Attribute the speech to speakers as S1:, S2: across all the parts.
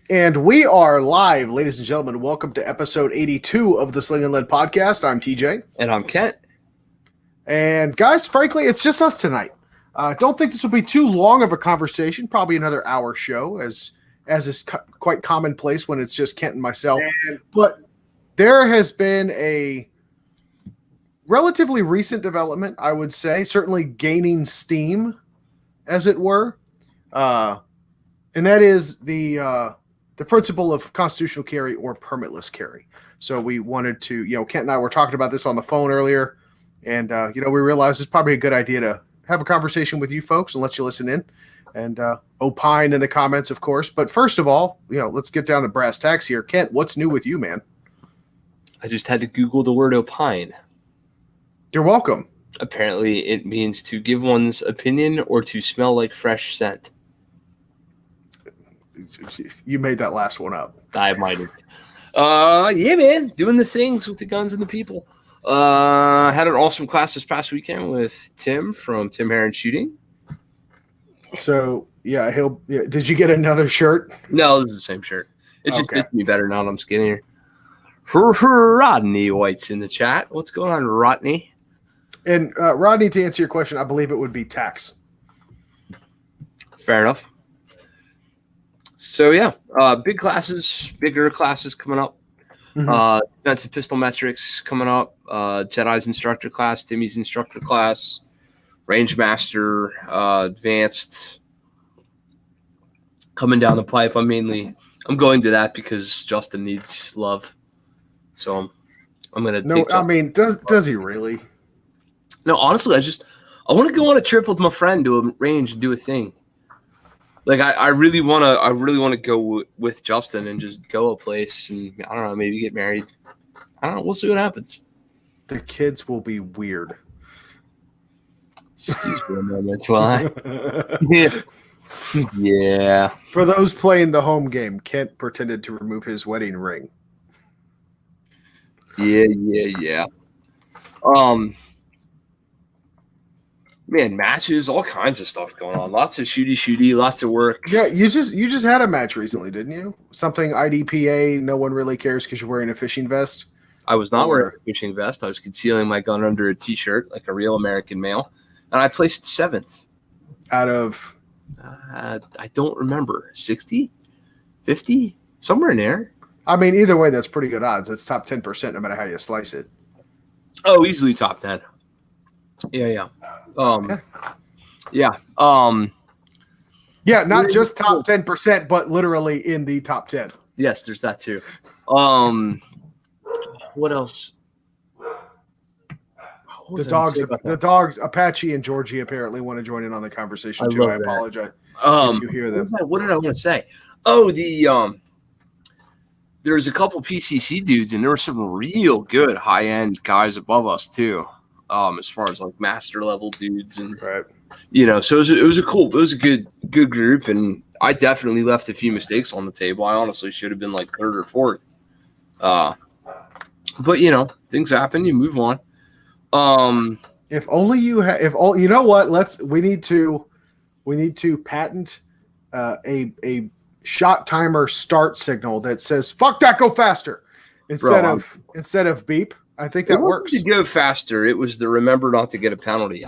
S1: And we are live, ladies and gentlemen. Welcome to episode 82 of the Sling'N podcast. I'm TJ.
S2: And I'm Kent.
S1: And guys, frankly, it's just us tonight. Don't think this will be too long of a conversation, probably another hour show, as is quite commonplace when it's just Kent and myself. But there has been a relatively recent development, I would say, certainly gaining steam, as it were. And that is the principle of constitutional carry or permitless carry. So we wanted to, Kent and I were talking about this on the phone earlier, and, we realized it's probably a good idea to have a conversation with you folks and let you listen in and opine in the comments, of course. But first of all, let's get down to brass tacks here. Kent, what's new with you, man?
S2: I just had to Google the word opine.
S1: You're welcome.
S2: Apparently it means to give one's opinion or to smell like fresh scent.
S1: You made that last one up.
S2: I might have. Yeah, man. Doing the things with the guns and the people. Had an awesome class this past weekend with Tim from Tim Heron Shooting.
S1: So, did you get another shirt?
S2: No, this is the same shirt. It's just fits me better now that I'm skinnier. Rodney White's in the chat. What's going on, Rodney?
S1: And Rodney, to answer your question, I believe it would be tax.
S2: Fair enough. So, bigger classes coming up. Mm-hmm. Defensive pistol metrics coming up. Jedi's instructor class, Timmy's instructor class, range master, advanced coming down the pipe. I'm going to that because Justin needs love. So I'm going to take.
S1: No, I mean, does he really?
S2: No, honestly, I want to go on a trip with my friend to a range and do a thing. Like I really want to go with Justin and just go a place and I don't know, maybe get married. I don't know. We'll see what happens.
S1: The kids will be weird.
S2: Excuse me a moment. Why? Yeah.
S1: For those playing the home game, Kent pretended to remove his wedding ring.
S2: Yeah. Man, matches, all kinds of stuff going on. Lots of shooty, lots of work.
S1: Yeah, you just had a match recently, didn't you? Something IDPA, no one really cares because you're wearing a fishing vest.
S2: I was not wearing a fishing vest. I was concealing my gun under a T-shirt like a real American male. And I placed 7th.
S1: Out of?
S2: I don't remember. 60? 50? Somewhere in there.
S1: I mean, either way, that's pretty good odds. That's top 10% no matter how you slice it.
S2: Oh, easily top 10. Yeah.
S1: Not just top 10%, but literally in the top 10.
S2: Yes, there's that too. What else?
S1: The dogs, Apache and Georgie apparently want to join in on the conversation too. I apologize if you hear them.
S2: What did I want to say? Oh, there's a couple PCC dudes, and there were some real good high-end guys above us too. As far as like master level dudes and
S1: right.
S2: So it was a good group, and I definitely left a few mistakes on the table. I honestly should have been like 3rd or 4th. But things happen, you move on.
S1: If only you know what, we need to patent a shot timer start signal that says "fuck that, go faster" instead of beep. I think that works.
S2: To go faster, it was the remember not to get a penalty.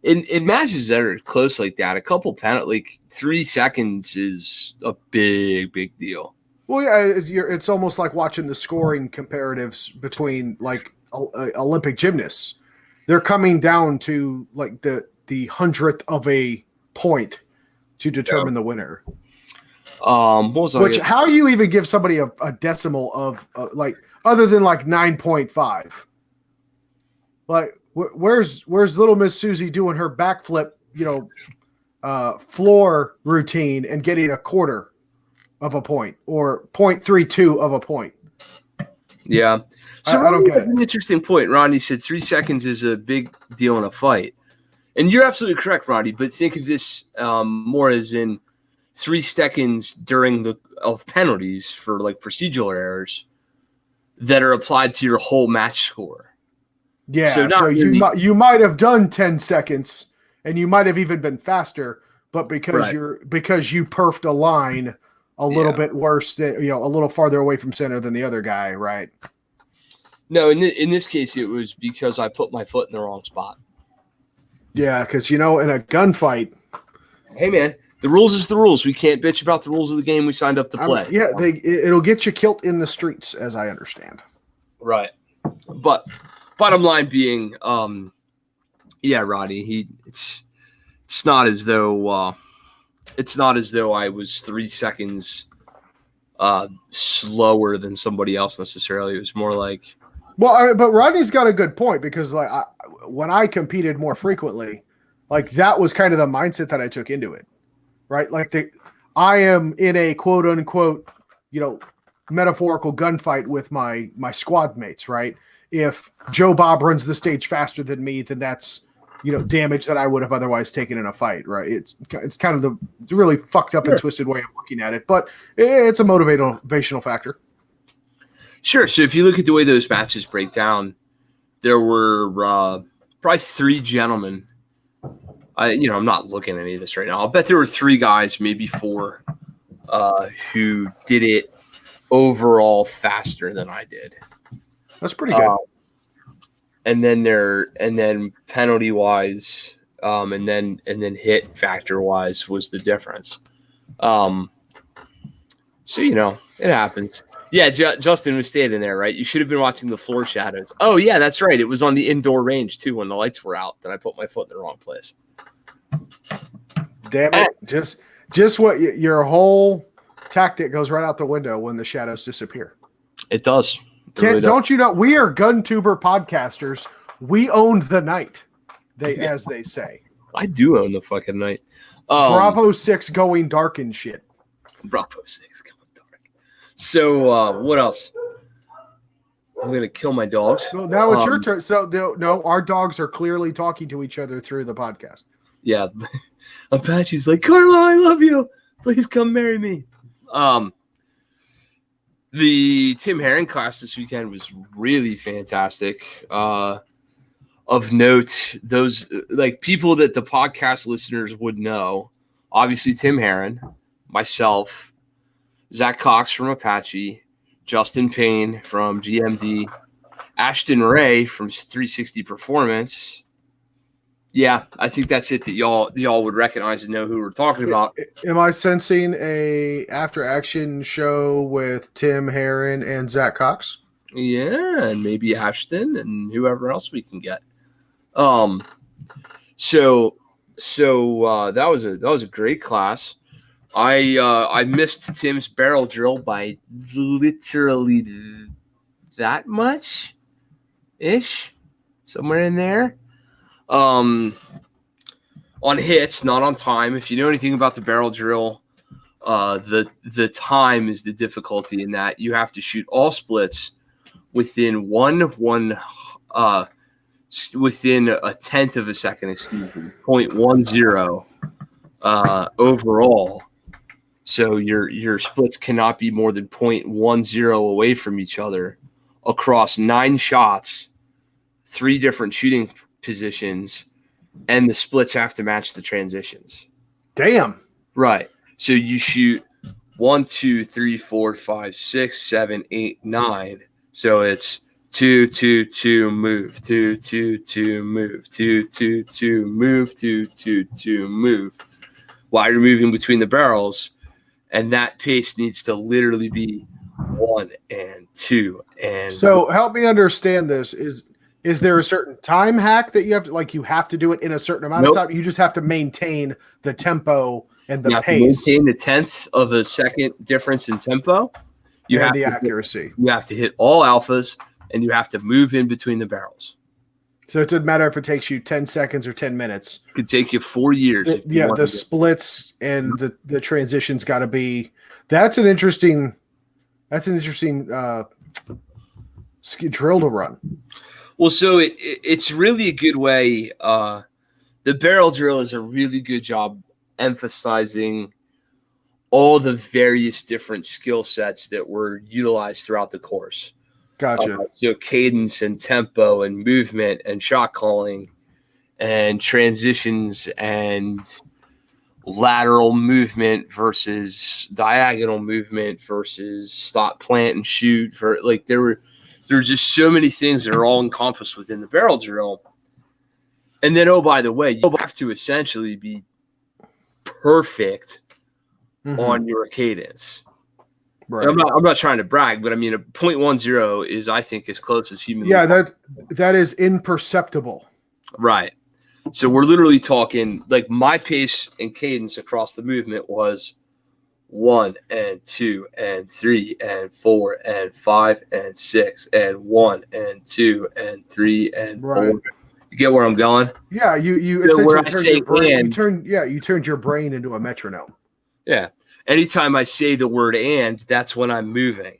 S2: In matches that are close like that, a couple penalty, like 3 seconds is a big deal.
S1: Well, yeah, it's almost like watching the scoring comparatives between like Olympic gymnasts. They're coming down to like the 100th of a point to determine the winner. How do you even give somebody a decimal of like other than like 9.5? Like where's little Miss Susie doing her backflip, floor routine and getting a quarter of a point or 0.32 of a point?
S2: Yeah. So
S1: I don't get it.
S2: An interesting point. Ronnie said 3 seconds is a big deal in a fight. And you're absolutely correct, Ronnie, but think of this more as in 3 seconds during of penalties for like procedural errors that are applied to your whole match score.
S1: Yeah, so you might have done 10 seconds and you might have even been faster, but because you perfed a line a little bit worse, a little farther away from center than the other guy, right?
S2: No, in this case, it was because I put my foot in the wrong spot.
S1: Yeah, because, in a gunfight.
S2: Hey, man, the rules is the rules. We can't bitch about the rules of the game we signed up to play.
S1: It'll get you killed in the streets, as I understand.
S2: Right. But bottom line being, Roddy, it's not as though I was 3 seconds slower than somebody else necessarily. It was more like,
S1: but Rodney's got a good point, because when I competed more frequently, that was kind of the mindset that I took into it, right? I am in a quote unquote, metaphorical gunfight with my squad mates, right? If Joe Bob runs the stage faster than me, then that's, damage that I would have otherwise taken in a fight, right? It's kind of the really fucked up and twisted way of looking at it, but it's a motivational factor.
S2: Sure. So if you look at the way those matches break down, there were probably 3 gentlemen. I'm not looking at any of this right now. I'll bet there were 3 guys, maybe 4, who did it overall faster than I did.
S1: That's pretty good.
S2: And then penalty wise, and then hit factor wise was the difference. So it happens. Yeah, Justin was standing there, right? You should have been watching the floor shadows. Oh yeah, that's right. It was on the indoor range too when the lights were out that I put my foot in the wrong place.
S1: Damn it! Just what your whole tactic goes right out the window when the shadows disappear.
S2: It does.
S1: Don't you know we are gun tuber podcasters? We owned the night, as they say.
S2: I do own the fucking night.
S1: Bravo 6 going dark and shit.
S2: Bravo 6 going dark. So what else? I'm gonna kill my dogs.
S1: Well, now it's your turn. So no, our dogs are clearly talking to each other through the podcast.
S2: Yeah, Apache's like, Carla, I love you. Please come marry me. The Tim Herron class this weekend was really fantastic. Of note, those people that the podcast listeners would know, obviously Tim Herron, myself, Zach Cox from Apache, Justin Payne from GMD, Ashton Ray from 360 Performance. Yeah, I think that's it that y'all would recognize and know who we're talking about.
S1: Am I sensing a after action show with Tim Herron and Zach Cox?
S2: Yeah, and maybe Ashton and whoever else we can get. So that was a great class. I missed Tim's barrel drill by literally that much ish, somewhere in there. On hits, not on time. If you know anything about the barrel drill, the time is the difficulty in that you have to shoot all splits within within a tenth of a second, 0.10 overall. So your splits cannot be more than 0.10 away from each other across 9 shots, 3 different shooting positions, and the splits have to match the transitions.
S1: Damn.
S2: Right. So you shoot 1, 2, 3, 4, 5, 6, 7, 8, 9. So it's 2, 2, 2, move, 2, 2, 2, move, 2, 2, 2, move, 2, 2, 2, move, while you're moving between the barrels. And that pace needs to literally be 1 and 2. And
S1: so help me understand this. Is there a certain time hack that you have to you have to do it in a certain amount of time? You just have to maintain the tempo and the pace.
S2: Maintain the tenth of a second difference in tempo. You have
S1: the accuracy.
S2: You have to hit all alphas, and you have to move in between the barrels.
S1: So it doesn't matter if it takes you 10 seconds or 10 minutes.
S2: It could take you 4 years.
S1: The splits and the transitions got to be. That's an interesting drill to run.
S2: Well, so it's really a good way. The barrel drill is a really good job emphasizing all the various different skill sets that were utilized throughout the course.
S1: Gotcha.
S2: So cadence and tempo and movement and shot calling and transitions and lateral movement versus diagonal movement versus stop, plant, and shoot. For like there's just so many things that are all encompassed within the barrel drill. And then, oh, by the way, you have to essentially be perfect on your cadence. Right. I'm not trying to brag, but I mean, a 0.10 is, I think, as close as human.
S1: Yeah, that is imperceptible.
S2: Right. So we're literally talking like my pace and cadence across the movement was 1 and 2 and 3 and 4 and 5 and 6 and 1 and 2 and 3 and 4. You get where I'm going?
S1: Yeah, you
S2: so
S1: essentially you turned your brain into a metronome.
S2: Yeah. Anytime I say the word "and," that's when I'm moving.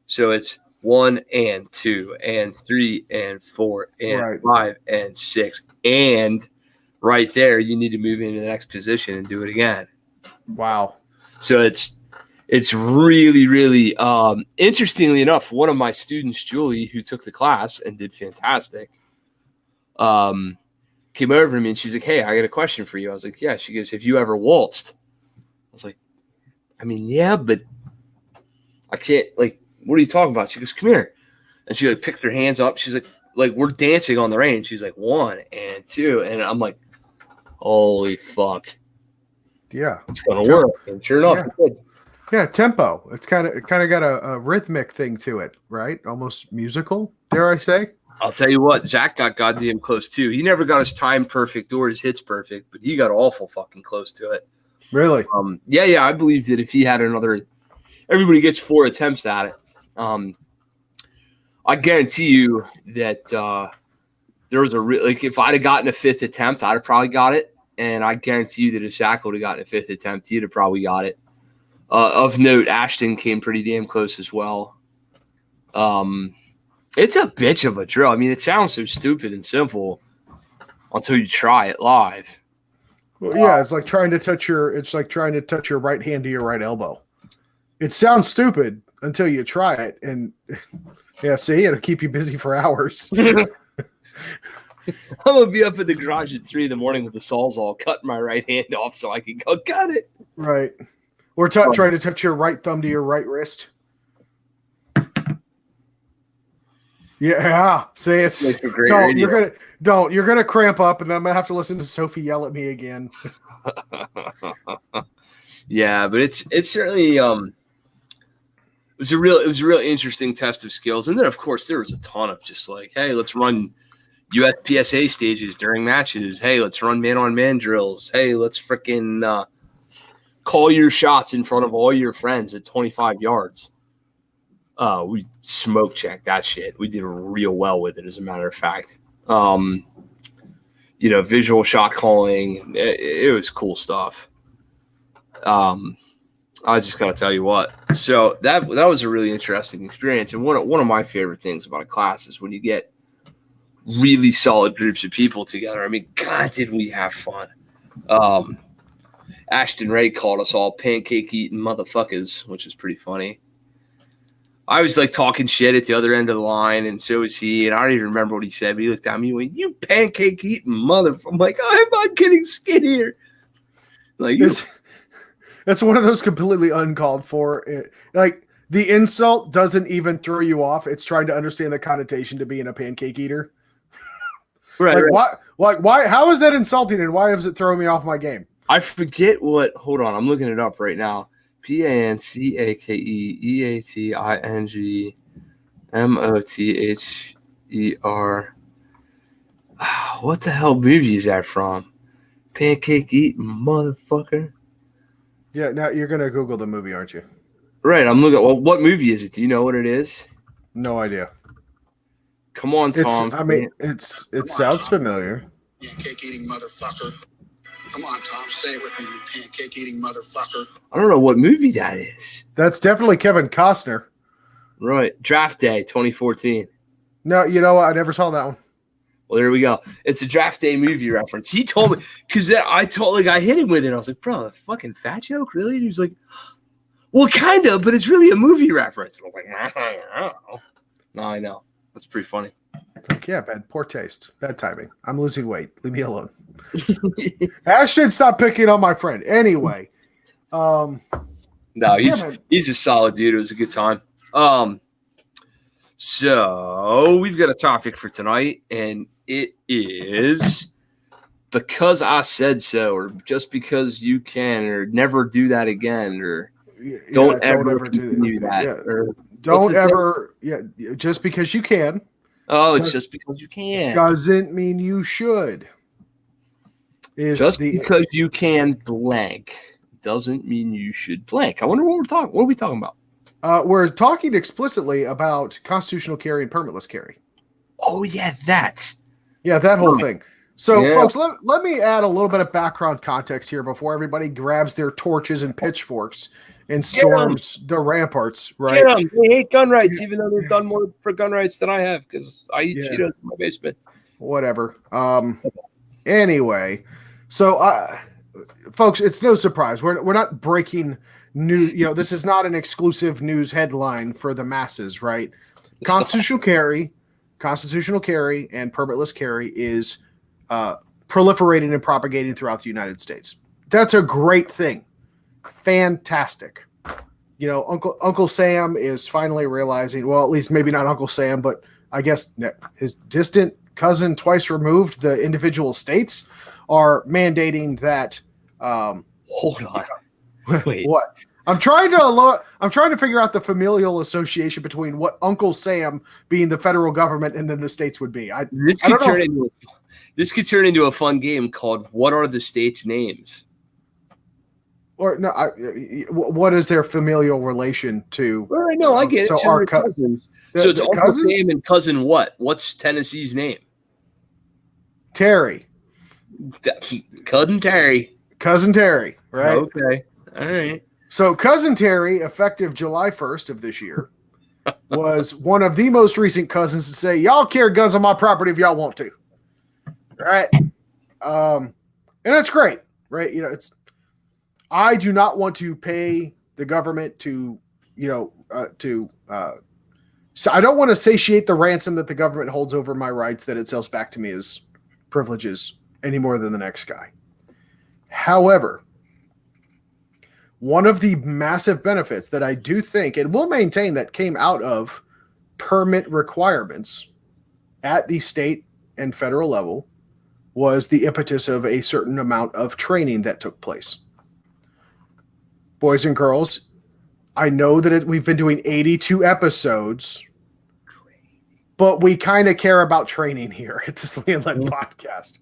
S2: So it's 1 and 2 and 3 and 4 and 5 and 6. And right there, you need to move into the next position and do it again.
S1: Wow.
S2: So it's really, really interestingly enough, one of my students, Julie, who took the class and did fantastic, came over to me and she's like, "Hey, I got a question for you." I was like, "Yeah." She goes, "Have you ever waltzed?" I was like, "I mean, yeah, but I can't, like, what are you talking about?" She goes, "Come here." And she like picked her hands up. She's like we're dancing on the range. She's like 1 and 2. And I'm like, holy fuck.
S1: Yeah.
S2: It's going to work. And sure enough, it did.
S1: Yeah, tempo. It's kind of got a rhythmic thing to it, right? Almost musical, dare I say?
S2: I'll tell you what, Zach got goddamn close too. He never got his time perfect or his hits perfect, but he got awful fucking close to it.
S1: Really?
S2: Yeah. I believe that if he had another, everybody gets 4 attempts at it. I guarantee you that there was like if I'd have gotten a 5th attempt, I'd have probably got it. And I guarantee you that if Zach would have gotten a 5th attempt, he'd have probably got it. Of note, Ashton came pretty damn close as well. It's a bitch of a drill. I mean, it sounds so stupid and simple until you try it live.
S1: Well, yeah, it's like trying to touch your right hand to your right elbow. It sounds stupid until you try it, and yeah, see, it'll keep you busy for hours.
S2: I'm gonna be up in the garage at 3 a.m. with the Sawzall, cutting my right hand off so I can go got it.
S1: Right. Or trying to touch your right thumb to your right wrist. Yeah, see, you're gonna cramp up, and then I'm gonna have to listen to Sophie yell at me again.
S2: Yeah, but it's certainly it was a real interesting test of skills, and then of course there was a ton of just like, hey, let's run USPSA stages during matches. Hey, let's run man-on-man drills. Hey, let's freaking call your shots in front of all your friends at 25 yards. We smoke checked that shit. We did real well with it, as a matter of fact. Visual shot calling. It was cool stuff. I just gotta tell you what. So that was a really interesting experience, and one of my favorite things about a class is when you get really solid groups of people together. I mean, God, did we have fun? Ashton Ray called us all pancake eating motherfuckers, which is pretty funny. I was like talking shit at the other end of the line, and so was he. And I don't even remember what he said, but he looked at me and went, "You pancake eating motherfucker." I'm like, I'm getting skinnier. Like,
S1: that's one of those completely uncalled for. Like, the insult doesn't even throw you off. It's trying to understand the connotation to being a pancake eater.
S2: Right.
S1: Why? How is that insulting, and why is it throwing me off my game?
S2: I forget what. Hold on, I'm looking it up right now. PANCAKEEATINGMOTHER. What the hell movie is that from? Pancake eating motherfucker.
S1: Yeah, now you're gonna Google the movie, aren't you?
S2: Right, I'm looking. Well, what movie is it? Do you know what it is?
S1: No idea.
S2: Come on, Tom.
S1: It sounds familiar.
S3: Pancake eating motherfucker. Come on, Tom, say it with me, you pancake eating motherfucker.
S2: I don't know what movie that is.
S1: That's definitely Kevin Costner.
S2: Right. Draft Day 2014.
S1: No, you know what? I never saw that one.
S2: Well, there we go. It's a Draft Day movie reference. He told me, because I hit him with it. I was like, bro, a fucking fat joke? Really? And he was like, well, kind of, but it's really a movie reference. And I was like, I don't know. No, I know. That's pretty funny.
S1: Like, yeah, poor taste, bad timing. I'm losing weight. Leave me alone. Ashton, stop picking on my friend. Anyway,
S2: No, he's a solid dude. It was a good time. So we've got a topic for tonight, and it is because I said so, or just because you can, or never do that again, or don't ever do that.
S1: Yeah.
S2: Or
S1: don't ever. Yeah, just because you can.
S2: Oh, it's just because you can.
S1: Doesn't mean you should.
S2: Because you can blank doesn't mean you should blank. I wonder what we're talking. What are we talking about?
S1: We're talking explicitly about constitutional carry and permitless carry.
S2: Oh yeah, that
S1: whole thing. So, folks, let me add a little bit of background context here before everybody grabs their torches and pitchforks and storms the ramparts. Right?
S2: Get 'em. They hate gun rights, even though they've done more for gun rights than I have because I eat Cheetos in my basement.
S1: Whatever. Anyway, so folks, it's no surprise we're not breaking news. This is not an exclusive news headline for the masses, right? Constitutional carry, and permitless carry is proliferating and propagating throughout the United States. That's a great thing. Fantastic. Uncle Sam is finally realizing, well, at least maybe not Uncle Sam, but I guess his distant cousin twice removed, the individual states are mandating that.
S2: Hold on. Wait.
S1: What? I'm trying to figure out the familial association between what Uncle Sam being the federal government and then the states would be.
S2: This could turn into a fun game called "What Are the States' Names?"
S1: Or no, what is their familial relation to?
S2: Well, no, I get it. So our cousins. So it's Uncle Sam and cousin what? What's Tennessee's name?
S1: Terry.
S2: Cousin Terry.
S1: Cousin Terry, right?
S2: Okay. All right.
S1: So Cousin Terry, effective July 1st of this year, was one of the most recent cousins to say, y'all carry guns on my property if y'all want to. Right? And that's great, right? I do not want to pay the government to, so I don't want to satiate the ransom that the government holds over my rights that it sells back to me as privileges any more than the next guy. However, one of the massive benefits that I do think and will maintain that came out of permit requirements at the state and federal level was the impetus of a certain amount of training that took place. Boys and girls, I know that we've been doing 82 episodes, but we kind of care about training here at the Sling'N podcast.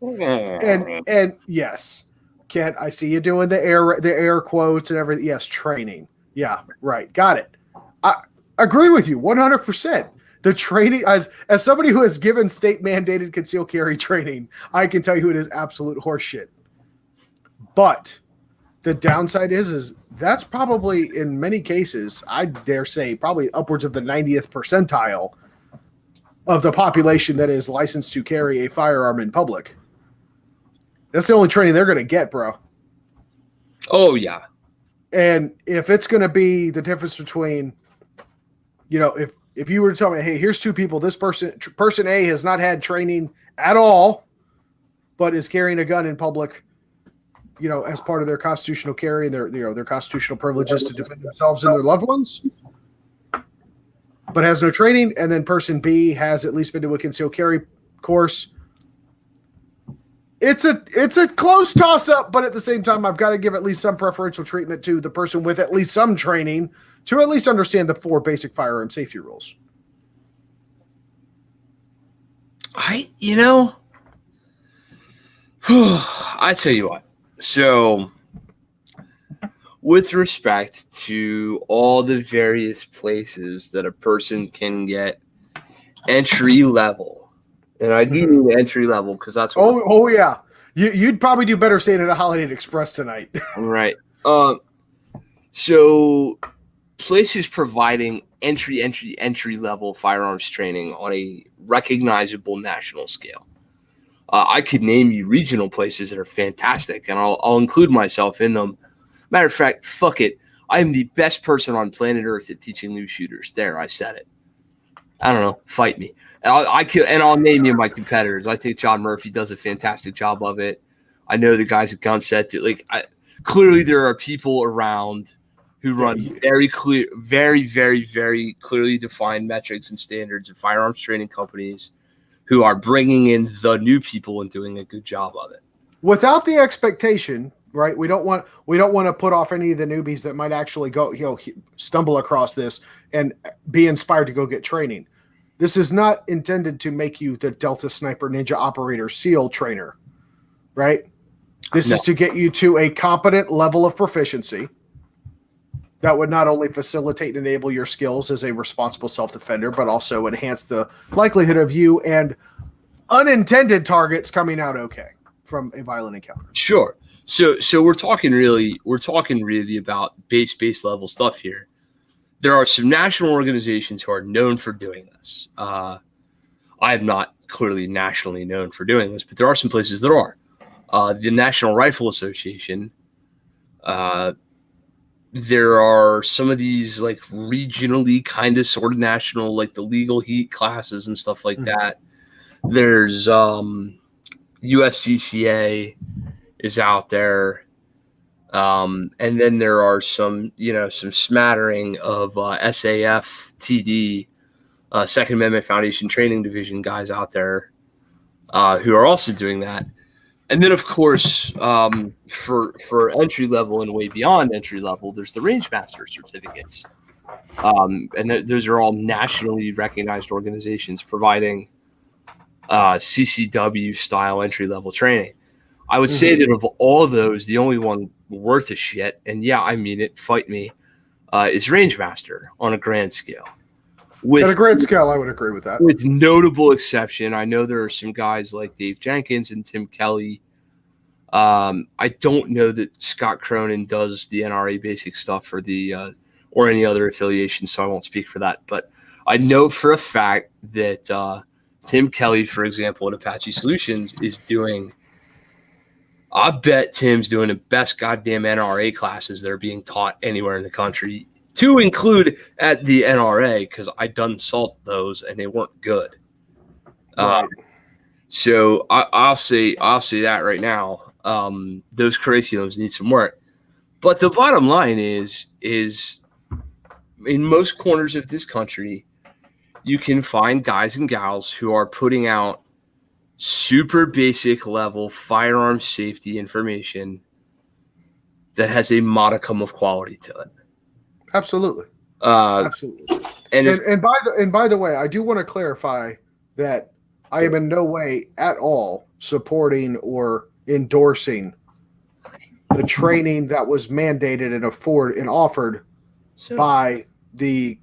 S1: And yes, Kent, I see you doing the air quotes and everything. Yes, training. Yeah, right. Got it. I agree with you 100%. The training, as somebody who has given state mandated concealed carry training, I can tell you it is absolute horseshit. But the downside is that's probably in many cases, I dare say, probably upwards of the 90th percentile of the population that is licensed to carry a firearm in public. That's the only training they're going to get, bro.
S2: Oh, yeah.
S1: And if it's going to be the difference between, if you were to tell me, hey, here's two people, this person A has not had training at all, but is carrying a gun in public, as part of their constitutional carry and their constitutional privileges to defend themselves and their loved ones, but has no training, and then person B has at least been to a concealed carry course. It's a close toss-up, but at the same time, I've got to give at least some preferential treatment to the person with at least some training to at least understand the 4 basic firearm safety rules.
S2: I tell you what. So, with respect to all the various places that a person can get entry level, and I do mean entry level because that's what.
S1: Oh yeah, you'd probably do better staying at a Holiday Inn Express tonight.
S2: Right. So places providing entry level firearms training on a recognizable national scale. I could name you regional places that are fantastic, and I'll include myself in them. Matter of fact, fuck it. I am the best person on planet Earth at teaching new shooters. There, I said it. I don't know, fight me. And I'll name you my competitors. I think John Murphy does a fantastic job of it. I know the guys at Gunset do. Clearly there are people around who run very clear, very, very, very clearly defined metrics and standards of firearms training companies who are bringing in the new people and doing a good job of it.
S1: Without the expectation, right? We don't want to put off any of the newbies that might actually go, stumble across this and be inspired to go get training. This is not intended to make you the Delta Sniper Ninja Operator SEAL trainer, right? This is to get you to a competent level of proficiency that would not only facilitate and enable your skills as a responsible self-defender, but also enhance the likelihood of you and unintended targets coming out okay from a violent encounter.
S2: Sure. So we're talking really about base level stuff here. There are some national organizations who are known for doing this. I am not clearly nationally known for doing this, but there are some places that are. The National Rifle Association. There are some of these like regionally kind of sort of national, like the legal heat classes and stuff like that. There's USCCA is out there. And then there are some smattering of SAF TD, Second Amendment Foundation Training Division guys out there who are also doing that. And then, of course, for entry level and way beyond entry level, there's the Rangemaster certificates. And those are all nationally recognized organizations providing CCW style entry level training. I would say that of all of those, the only one worth a shit, and yeah, I mean it, fight me, is Rangemaster on a grand scale.
S1: At a grand scale, I would agree with that.
S2: With notable exception, I know there are some guys like Dave Jenkins and Tim Kelly. I don't know that Scott Cronin does the NRA basic stuff for the or any other affiliation, so I won't speak for that. But I know for a fact that Tim Kelly, for example, at Apache Solutions is doing – I bet Tim's doing the best goddamn NRA classes that are being taught anywhere in the country, to include at the NRA, because I done salt those and they weren't good.
S1: Right.
S2: So I'll say that right now. Those curriculums need some work. But the bottom line is in most corners of this country, you can find guys and gals who are putting out super basic level firearm safety information that has a modicum of quality to it.
S1: Absolutely. Absolutely. And by the way, I do want to clarify that I am in no way at all supporting or endorsing the training that was mandated and offered by the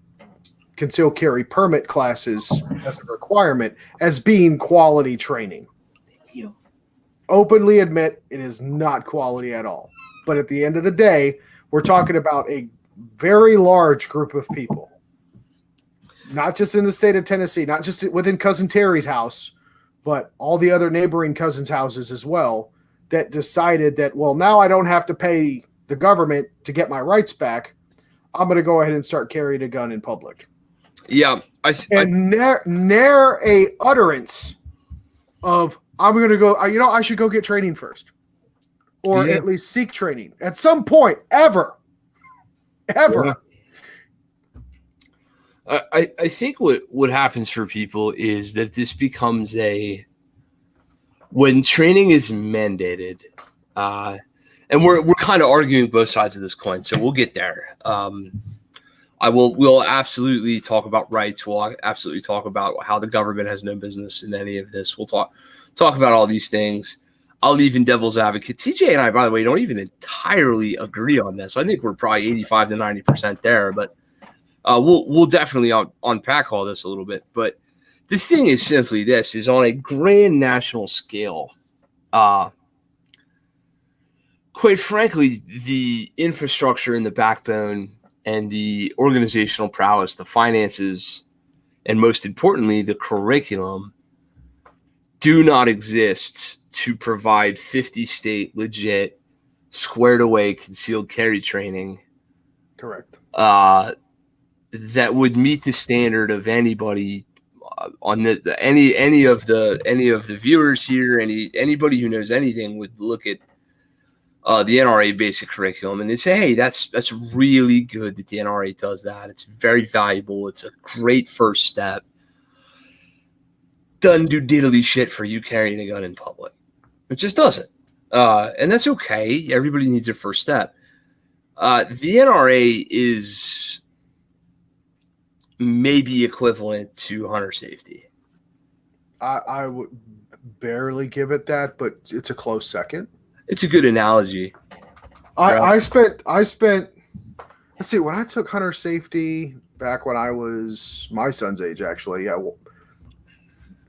S1: concealed carry permit classes as a requirement as being quality training. Openly admit it is not quality at all. But at the end of the day, we're talking about a very large group of people, not just in the state of Tennessee, not just within Cousin Terry's house, but all the other neighboring cousins' houses as well, that decided that, well, now I don't have to pay the government to get my rights back. I'm going to go ahead and start carrying a gun in public.
S2: Yeah.
S1: Ne'er a utterance of, I'm going to go, I should go get training first. Or at least seek training at some point, ever. Yeah.
S2: I think what happens for people is that this becomes when training is mandated, and we're kind of arguing both sides of this coin, so we'll get there. We'll absolutely talk about rights. We'll absolutely talk about how the government has no business in any of this. We'll talk about all these things. I'll even devil's advocate. TJ and I, by the way, don't even entirely agree on this. I think we're probably 85 to 90% there, but we'll definitely unpack all this a little bit. But the thing is simply this, is on a grand national scale, quite frankly, the infrastructure and the backbone and the organizational prowess, the finances, and most importantly, the curriculum do not exist to provide 50-state legit, squared-away concealed carry training.
S1: Correct.
S2: That would meet the standard of anybody on any of the viewers here, anybody who knows anything would look at the NRA basic curriculum and they say, hey, that's really good that the NRA does that. It's very valuable. It's a great first step. Doesn't do diddly shit for you carrying a gun in public. It just doesn't. And that's okay. Everybody needs a first step. The NRA is maybe equivalent to hunter safety.
S1: I would barely give it that, but it's a close second.
S2: It's a good analogy.
S1: I spent let's see, when I took hunter safety back when I was my son's age, actually, yeah. Well,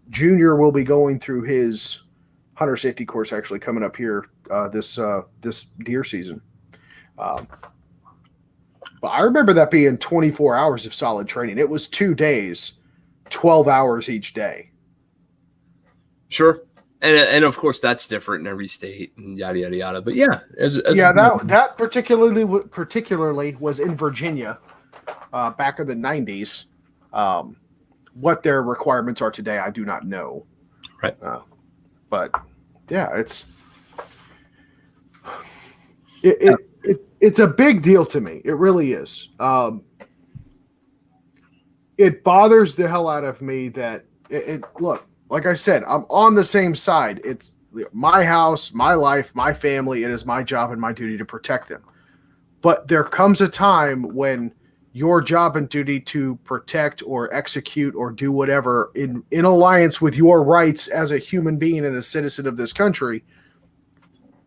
S1: Junior will be going through his hunter safety course actually coming up here this deer season. But I remember that being 24 hours of solid training. It was 2 days, 12 hours each day.
S2: Sure. And of course that's different in every state and yada yada yada. But yeah,
S1: that particularly was in Virginia back in the 90s. What their requirements are today, I do not know.
S2: Right.
S1: But yeah, it's a big deal to me. It really is. It bothers the hell out of me that look. Like I said, I'm on the same side. It's my house, my life, my family. It is my job and my duty to protect them. But there comes a time when your job and duty to protect or execute or do whatever in alliance with your rights as a human being and a citizen of this country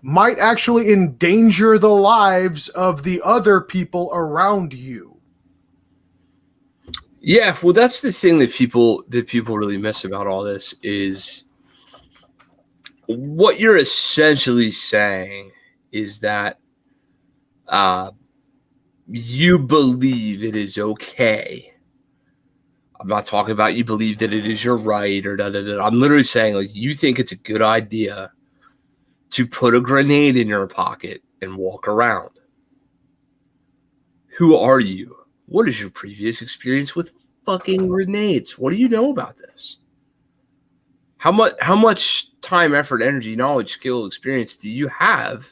S1: might actually endanger the lives of the other people around you.
S2: Yeah, well, that's the thing that people really miss about all this is what you're essentially saying is that you believe it is okay. I'm not talking about you believe that it is your right or da-da-da. I'm literally saying like you think it's a good idea to put a grenade in your pocket and walk around. Who are you? What is your previous experience with fucking grenades? What do you know about this? How much time, effort, energy, knowledge, skill, experience do you have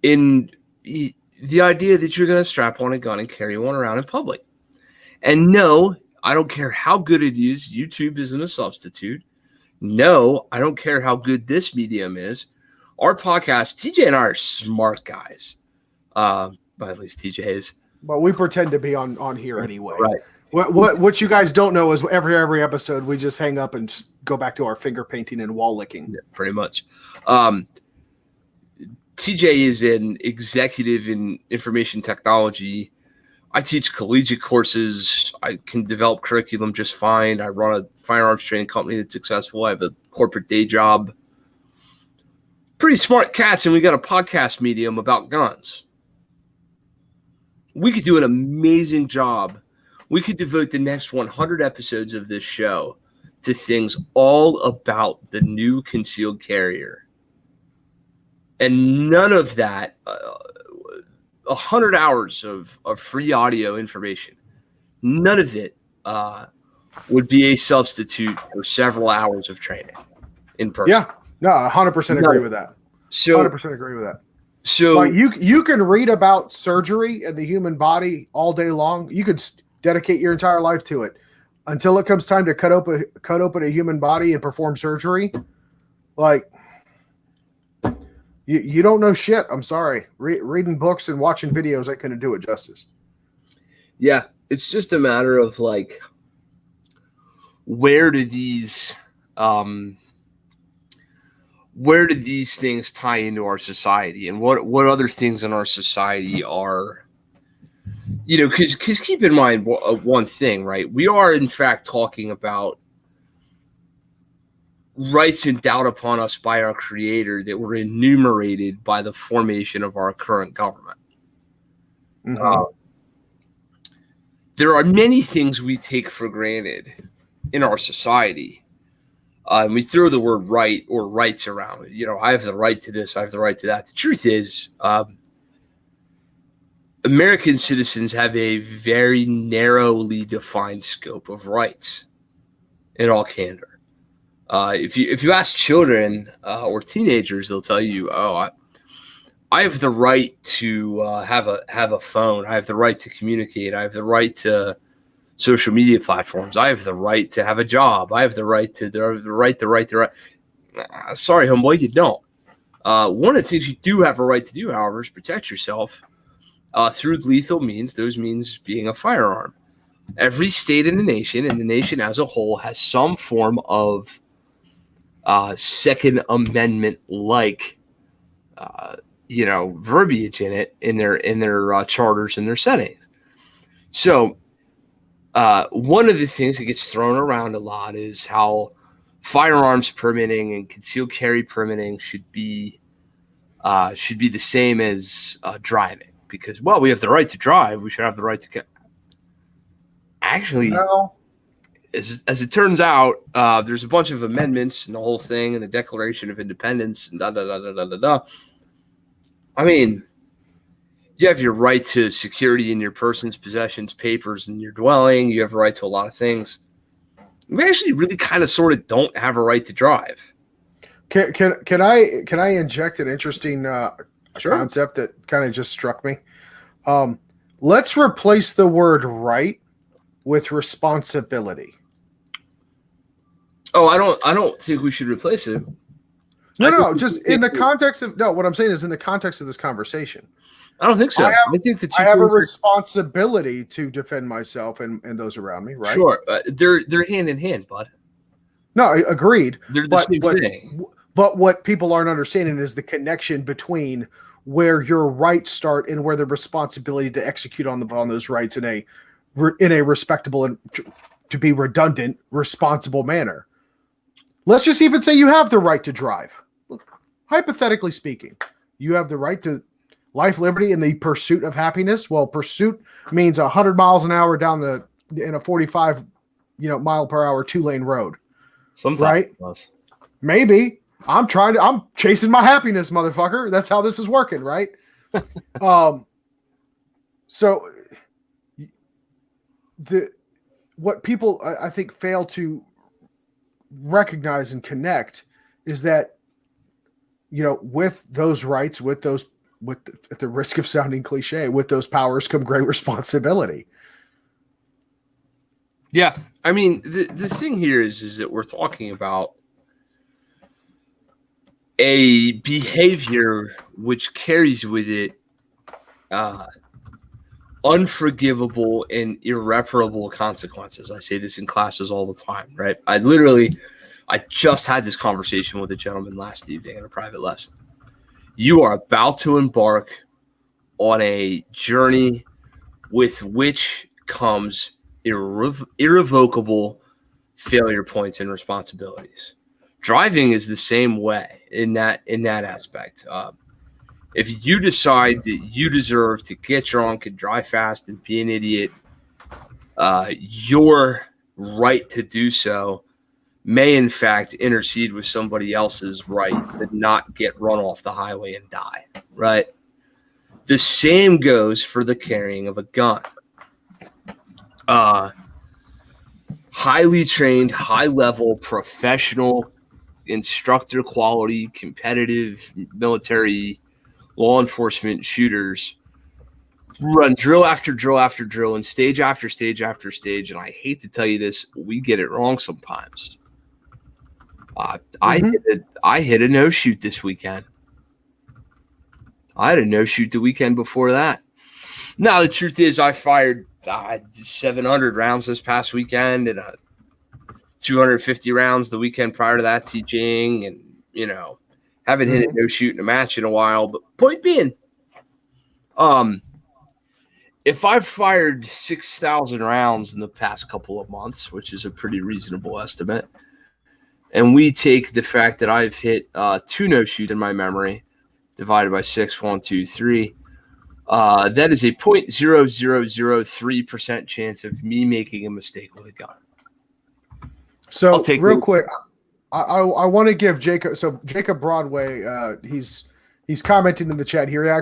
S2: in the idea that you're going to strap on a gun and carry one around in public? And no, I don't care how good it is. YouTube isn't a substitute. No, I don't care how good this medium is. Our podcast, TJ and I are smart guys. But at least TJ is.
S1: Well, we pretend to be on here anyway.
S2: Right.
S1: What you guys don't know is every episode we just hang up and just go back to our finger painting and wall licking.
S2: Yeah, pretty much. TJ is an executive in information technology. I teach collegiate courses. I can develop curriculum just fine. I run a firearms training company that's successful. I have a corporate day job. Pretty smart cats, and we got a podcast medium about guns. We could do an amazing job. We could devote the next 100 episodes of this show to things all about the new concealed carrier. And none of that, 100 hours of free audio information, none of it would be a substitute for several hours of training in person.
S1: Yeah, no, 100% agree with that. 100% agree with that.
S2: So
S1: like you can read about surgery and the human body all day long. You could dedicate your entire life to it until it comes time to cut open a human body and perform surgery. Like you don't know shit. I'm sorry. Reading books and watching videos ain't going to do it justice.
S2: Yeah, it's just a matter of like, where do these things tie into our society, and what other things in our society are, because keep in mind one thing, right? We are in fact talking about rights endowed upon us by our creator that were enumerated by the formation of our current government. Mm-hmm. There are many things we take for granted in our society. And we throw the word right or rights around. I have the right to this. I have the right to that. The truth is, American citizens have a very narrowly defined scope of rights. in all candor. If you ask children or teenagers, they'll tell you, "Oh, I have the right to have a phone. I have the right to communicate. I have the right to social media platforms. I have the right to have a job. I have the right to the right. Sorry, homeboy, you don't. One of the things you do have a right to do, however, is protect yourself through lethal means. Those means being a firearm. Every state in the nation, and the nation as a whole, has some form of Second Amendment like verbiage in it in their charters and their settings. So one of the things that gets thrown around a lot is how firearms permitting and concealed carry permitting should be the same as driving, because we have the right to drive, we should have the right to actually.
S1: No.
S2: As it turns out, there's a bunch of amendments and the whole thing and the Declaration of Independence and da da da da da da da. I mean, you have your right to security in your person's possessions, papers, in your dwelling. You have a right to a lot of things. We actually really kind of sort of don't have a right to drive.
S1: Can I inject an interesting
S2: Sure.
S1: concept that kind of just struck me? Let's replace the word right with responsibility.
S2: Oh, I don't think we should replace it.
S1: No, just in the context of what I'm saying is in the context of this conversation.
S2: I don't think so. I think the two
S1: I have a
S2: things
S1: responsibility to defend myself and those around me, right?
S2: Sure, they're hand in hand, bud.
S1: No, agreed.
S2: They're the same thing.
S1: But what people aren't understanding is the connection between where your rights start and where the responsibility to execute on those rights in a respectable and, to be redundant, responsible manner. Let's just even say you have the right to drive. Hypothetically speaking, you have the right to life, liberty, and the pursuit of happiness. Well, pursuit means 100 miles an hour in a 45 mile per hour 2-lane road.
S2: Sometimes.
S1: Right? Maybe. I'm chasing my happiness, motherfucker. That's how this is working, right? So what people I think fail to recognize and connect is that with those rights, at the risk of sounding cliche, with those powers come great responsibility.
S2: Yeah, I mean the thing here is that we're talking about a behavior which carries with it unforgivable and irreparable consequences. I say this in classes all the time, right? I just had this conversation with a gentleman last evening in a private lesson. You are about to embark on a journey with which comes irrevocable failure points and responsibilities. Driving is the same way in that aspect. If you decide that you deserve to get drunk and drive fast and be an idiot, your right to do so may in fact intercede with somebody else's right to not get run off the highway and die, right? The same goes for the carrying of a gun. Highly trained, high-level, professional, instructor quality, competitive military law enforcement shooters run drill after drill after drill and stage after stage after stage. And I hate to tell you this, we get it wrong sometimes. I hit a no shoot this weekend. I had a no shoot the weekend before that. Now the truth is, I fired 700 rounds this past weekend and 250 rounds the weekend prior to that teaching, and haven't hit a no shoot in a match in a while. But point being, if I've fired 6,000 rounds in the past couple of months, which is a pretty reasonable estimate, and we take the fact that I've hit 2 no shoots in my memory, divided by 6, 1, 2, 3, that is a 0.0003% chance of me making a mistake with a gun.
S1: So real quick, I want to give Jacob. So Jacob Broadway, he's commenting in the chat here.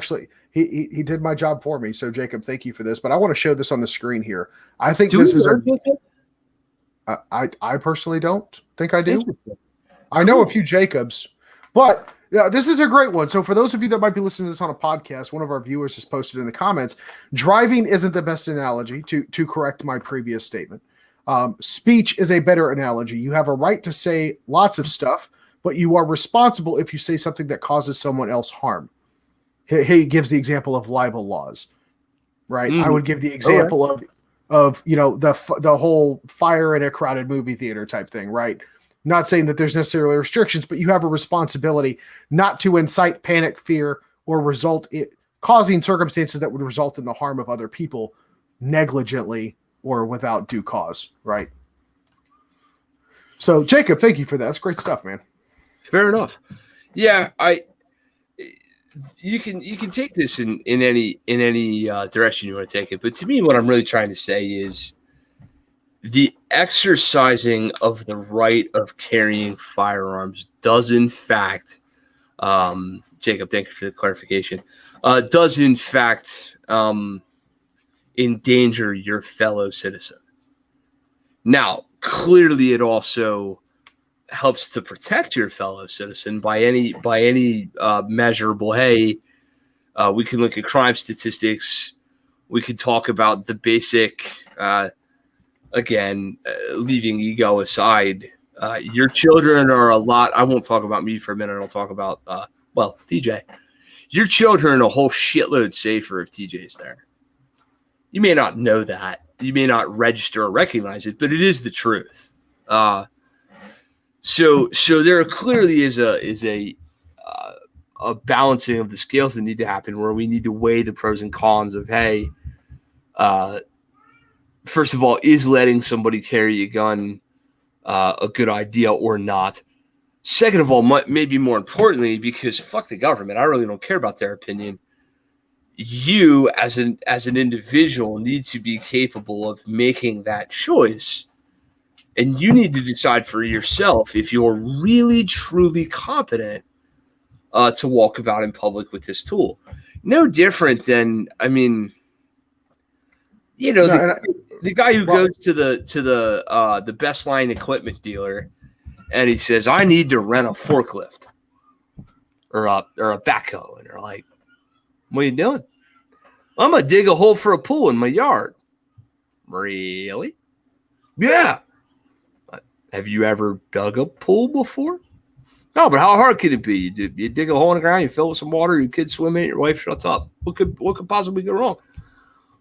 S1: He did my job for me. So Jacob, thank you for this. But I want to show this on the screen here. I think this is I personally don't think I do. I know a few Jacobs, but yeah, this is a great one. So for those of you that might be listening to this on a podcast, one of our viewers has posted in the comments, driving isn't the best analogy to correct my previous statement. Speech is a better analogy. You have a right to say lots of stuff, but you are responsible if you say something that causes someone else harm. He gives the example of libel laws, right? I would give the example of the whole fire in a crowded movie theater type thing, right? Not saying that there's necessarily restrictions, but you have a responsibility not to incite panic, fear, or result in causing circumstances that would result in the harm of other people negligently or without due cause, right? So, Jacob, thank you for that. That's great stuff, man.
S2: Fair enough. Yeah, you can take this in any direction you want to take it, but to me, what I'm really trying to say is the exercising of the right of carrying firearms does, in fact, Jacob, thank you for the clarification, does, in fact, endanger your fellow citizen. Now, clearly, it also helps to protect your fellow citizen by any measurable. Hey, we can look at crime statistics. We could talk about the basic. Again, leaving ego aside, your children are a lot. I won't talk about me for a minute. I'll talk about, TJ. Your children are a whole shitload safer if TJ's there. You may not know that. You may not register or recognize it, but it is the truth. So there clearly is a balancing of the scales that need to happen where we need to weigh the pros and cons of, hey, first of all, is letting somebody carry a gun a good idea or not? Second of all, maybe more importantly, because fuck the government, I really don't care about their opinion. You, as an individual, need to be capable of making that choice, and you need to decide for yourself if you're really, truly competent to walk about in public with this tool. No different than, the guy who goes to the Best Line equipment dealer and he says, I need to rent a forklift or a backhoe. And they're like, what are you doing? I'm going to dig a hole for a pool in my yard. Really? Yeah. Have you ever dug a pool before? No, but how hard could it be? You dig a hole in the ground, you fill it with some water, your kids swim in it, your wife shuts up. What could possibly go wrong?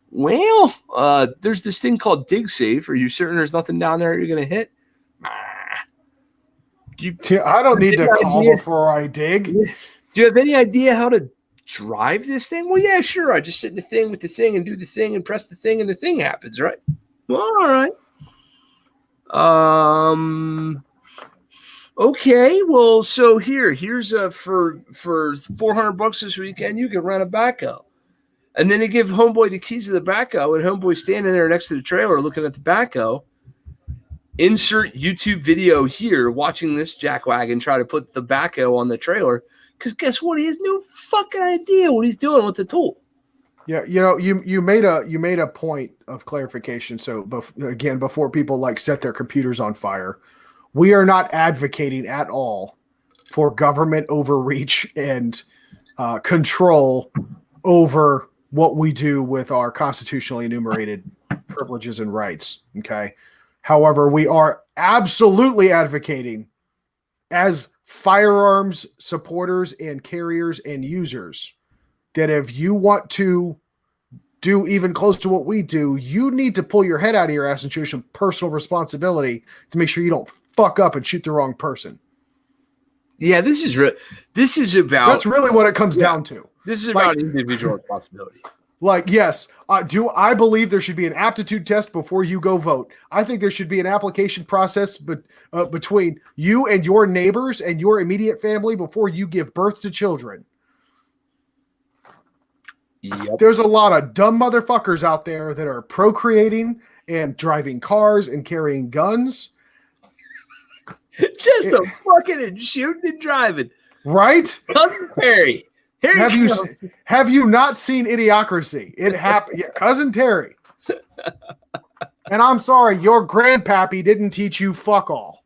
S2: Well, there's this thing called dig safe. Are you certain there's nothing down there you're going to hit?
S1: I don't need to call before I dig.
S2: Do you have any idea how to drive this thing? Well, yeah, sure. I just sit in the thing with the thing and do the thing and press the thing and the thing happens, right? Well, all right. Okay. Well, so here's for $400 this weekend, you can rent a backhoe. And then they give homeboy the keys to the backhoe, and homeboy standing there next to the trailer looking at the backhoe. Insert YouTube video here, watching this jackwagon try to put the backhoe on the trailer. Because guess what? He has no fucking idea what he's doing with the tool.
S1: Yeah, you made a point of clarification. So before people set their computers on fire, we are not advocating at all for government overreach and control over what we do with our constitutionally enumerated privileges and rights. Okay. However, we are absolutely advocating as firearms supporters and carriers and users that if you want to do even close to what we do, you need to pull your head out of your ass and show some personal responsibility to make sure you don't fuck up and shoot the wrong person.
S2: Yeah, that's really
S1: what it comes down to.
S2: This is about individual responsibility.
S1: Yes, do I believe there should be an aptitude test before you go vote? I think there should be an application process between you and your neighbors and your immediate family before you give birth to children.
S2: Yep.
S1: There's a lot of dumb motherfuckers out there that are procreating and driving cars and carrying guns.
S2: Just a fucking and shooting and driving.
S1: Right?
S2: Cousin Terry.
S1: Have you not seen Idiocracy? It happened. Yeah, Cousin Terry. And I'm sorry, your grandpappy didn't teach you fuck all.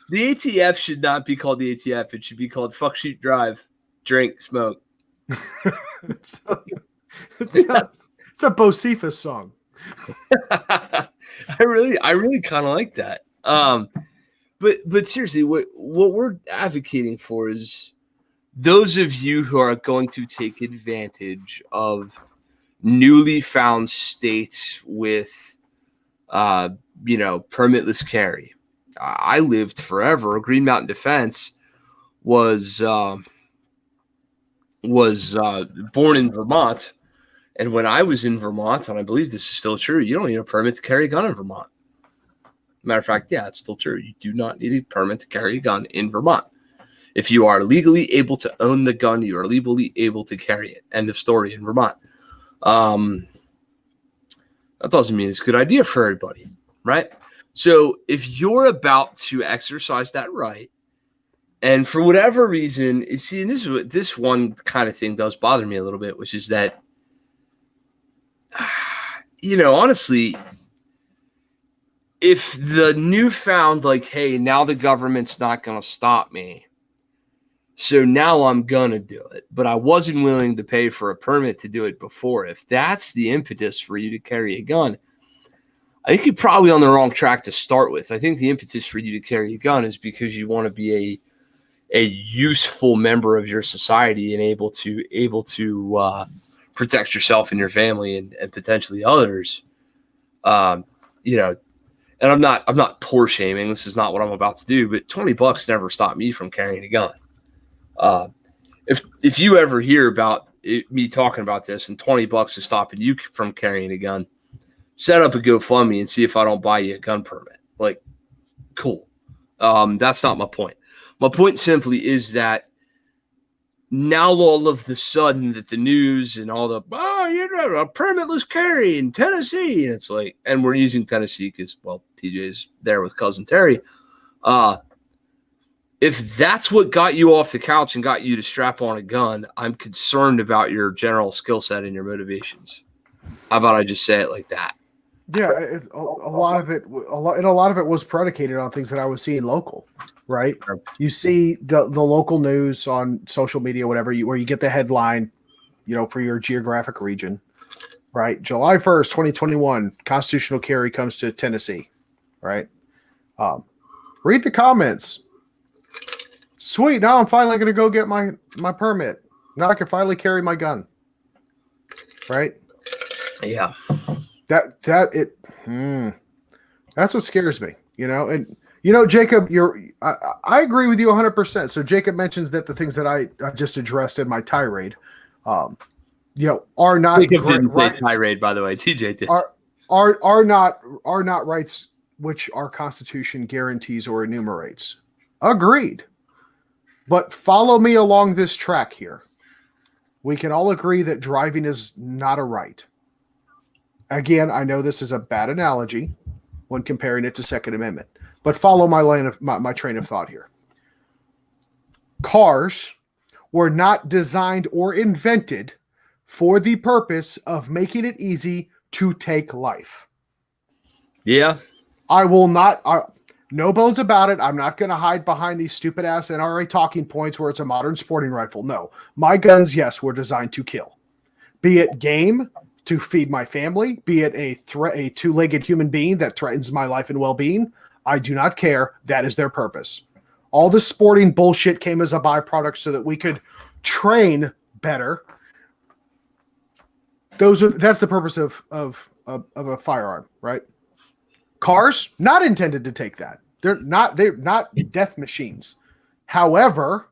S2: The ATF should not be called the ATF. It should be called Fuck, Shoot, Drive, Drink, Smoke.
S1: It's a Bocephus song.
S2: I really kind of like that. But seriously, what we're advocating for is those of you who are going to take advantage of newly found states with, permitless carry. I lived forever. Green Mountain Defense was born in Vermont. And when I was in Vermont, and I believe this is still true, you don't need a permit to carry a gun in Vermont. Matter of fact, yeah, it's still true. You do not need a permit to carry a gun in Vermont. If you are legally able to own the gun, you are legally able to carry it. End of story in Vermont. That doesn't mean it's a good idea for everybody, right? So if you're about to exercise that right, and for whatever reason, see, and this one kind of thing does bother me a little bit, which is that, honestly, if the newfound, like, hey, now the government's not going to stop me, so now I'm going to do it, but I wasn't willing to pay for a permit to do it before. If that's the impetus for you to carry a gun, I think you're probably on the wrong track to start with. I think the impetus for you to carry a gun is because you want to be a useful member of your society and able to protect yourself and your family and potentially others. And I'm not poor shaming. This is not what I'm about to do, but $20 never stopped me from carrying a gun. If you ever hear about me talking about this and $20 is stopping you from carrying a gun, set up a GoFundMe and see if I don't buy you a gun permit. Like, cool. That's not my point. My point simply is that now all of the sudden that the news and all the, a permitless carry in Tennessee. And it's like, and we're using Tennessee because, well, TJ's there with Cousin Terry. If that's what got you off the couch and got you to strap on a gun, I'm concerned about your general skill set and your motivations. How about I just say it like that?
S1: Yeah, it's a lot of it was predicated on things that I was seeing local, right? You see the local news on social media, whatever, where you get the headline, for your geographic region, right? July 1st, 2021, constitutional carry comes to Tennessee, right? Read the comments. Sweet, now I'm finally going to go get my permit. Now I can finally carry my gun, right?
S2: Yeah.
S1: That's what scares me, and Jacob, I agree with you 100%. So Jacob mentions that the things that I just addressed in my tirade, are not
S2: Jacob didn't say tirade, by the way. TJ did.
S1: Are not rights which our Constitution guarantees or enumerates. Agreed. But follow me along this track here. We can all agree that driving is not a right. Again, I know this is a bad analogy when comparing it to Second Amendment, but follow my train of thought here. Cars were not designed or invented for the purpose of making it easy to take life.
S2: Yeah.
S1: I will not, no bones about it. I'm not going to hide behind these stupid ass NRA talking points where it's a modern sporting rifle. No, my guns, yes, were designed to kill. Be it game, to feed my family, be it a two-legged human being that threatens my life and well-being. I do not care. That is their purpose. All this sporting bullshit came as a byproduct so that we could train better. That's the purpose of a firearm, right? Cars, not intended to take that. They're not death machines. However,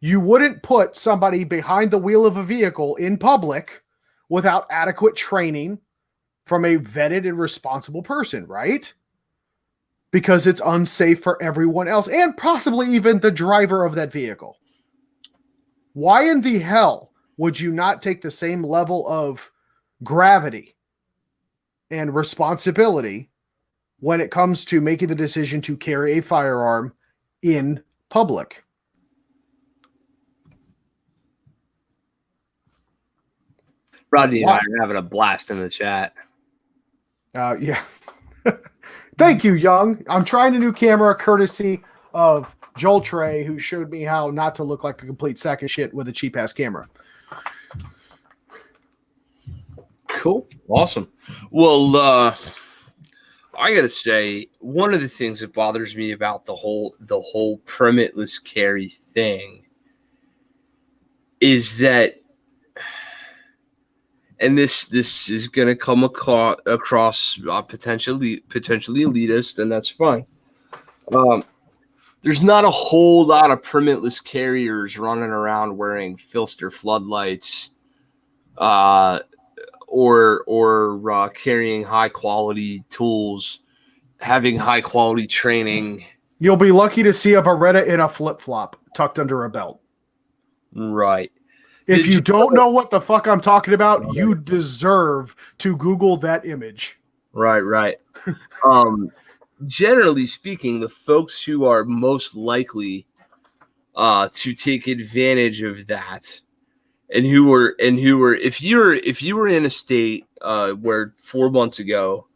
S1: you wouldn't put somebody behind the wheel of a vehicle in public without adequate training from a vetted and responsible person, right? Because it's unsafe for everyone else and possibly even the driver of that vehicle. Why in the hell would you not take the same level of gravity and responsibility when it comes to making the decision to carry a firearm in public?
S2: Rodney and I are having a blast in the chat.
S1: Yeah. Thank you, Young. I'm trying a new camera courtesy of Joel Trey, who showed me how not to look like a complete sack of shit with a cheap ass camera.
S2: Cool. Awesome. Well, I gotta say, one of the things that bothers me about the whole permitless carry thing is that, and this is gonna come across potentially elitist, and that's fine. There's not a whole lot of permitless carriers running around wearing Filster floodlights, or carrying high quality tools, having high quality training.
S1: You'll be lucky to see a Beretta in a flip flop tucked under a belt.
S2: Right.
S1: If you don't know what the fuck I'm talking about, you deserve to Google that image.
S2: Right. Generally speaking, the folks who are most likely to take advantage of that, and who were if you were in a state where 4 months ago,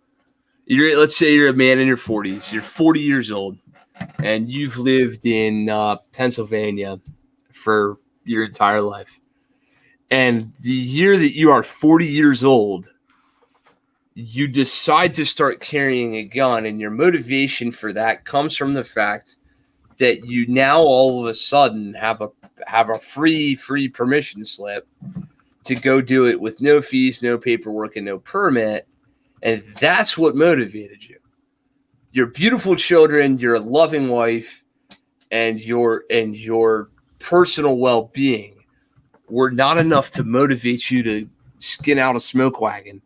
S2: let's say you're a man in your 40s, you're 40 years old, and you've lived in Pennsylvania for your entire life, and the year that you are 40 years old, you decide to start carrying a gun, and your motivation for that comes from the fact that you now all of a sudden have a free permission slip to go do it with no fees, no paperwork, and no permit, and that's what motivated you. Your beautiful children, your loving wife, and your personal well-being were not enough to motivate you to skin out a smoke wagon.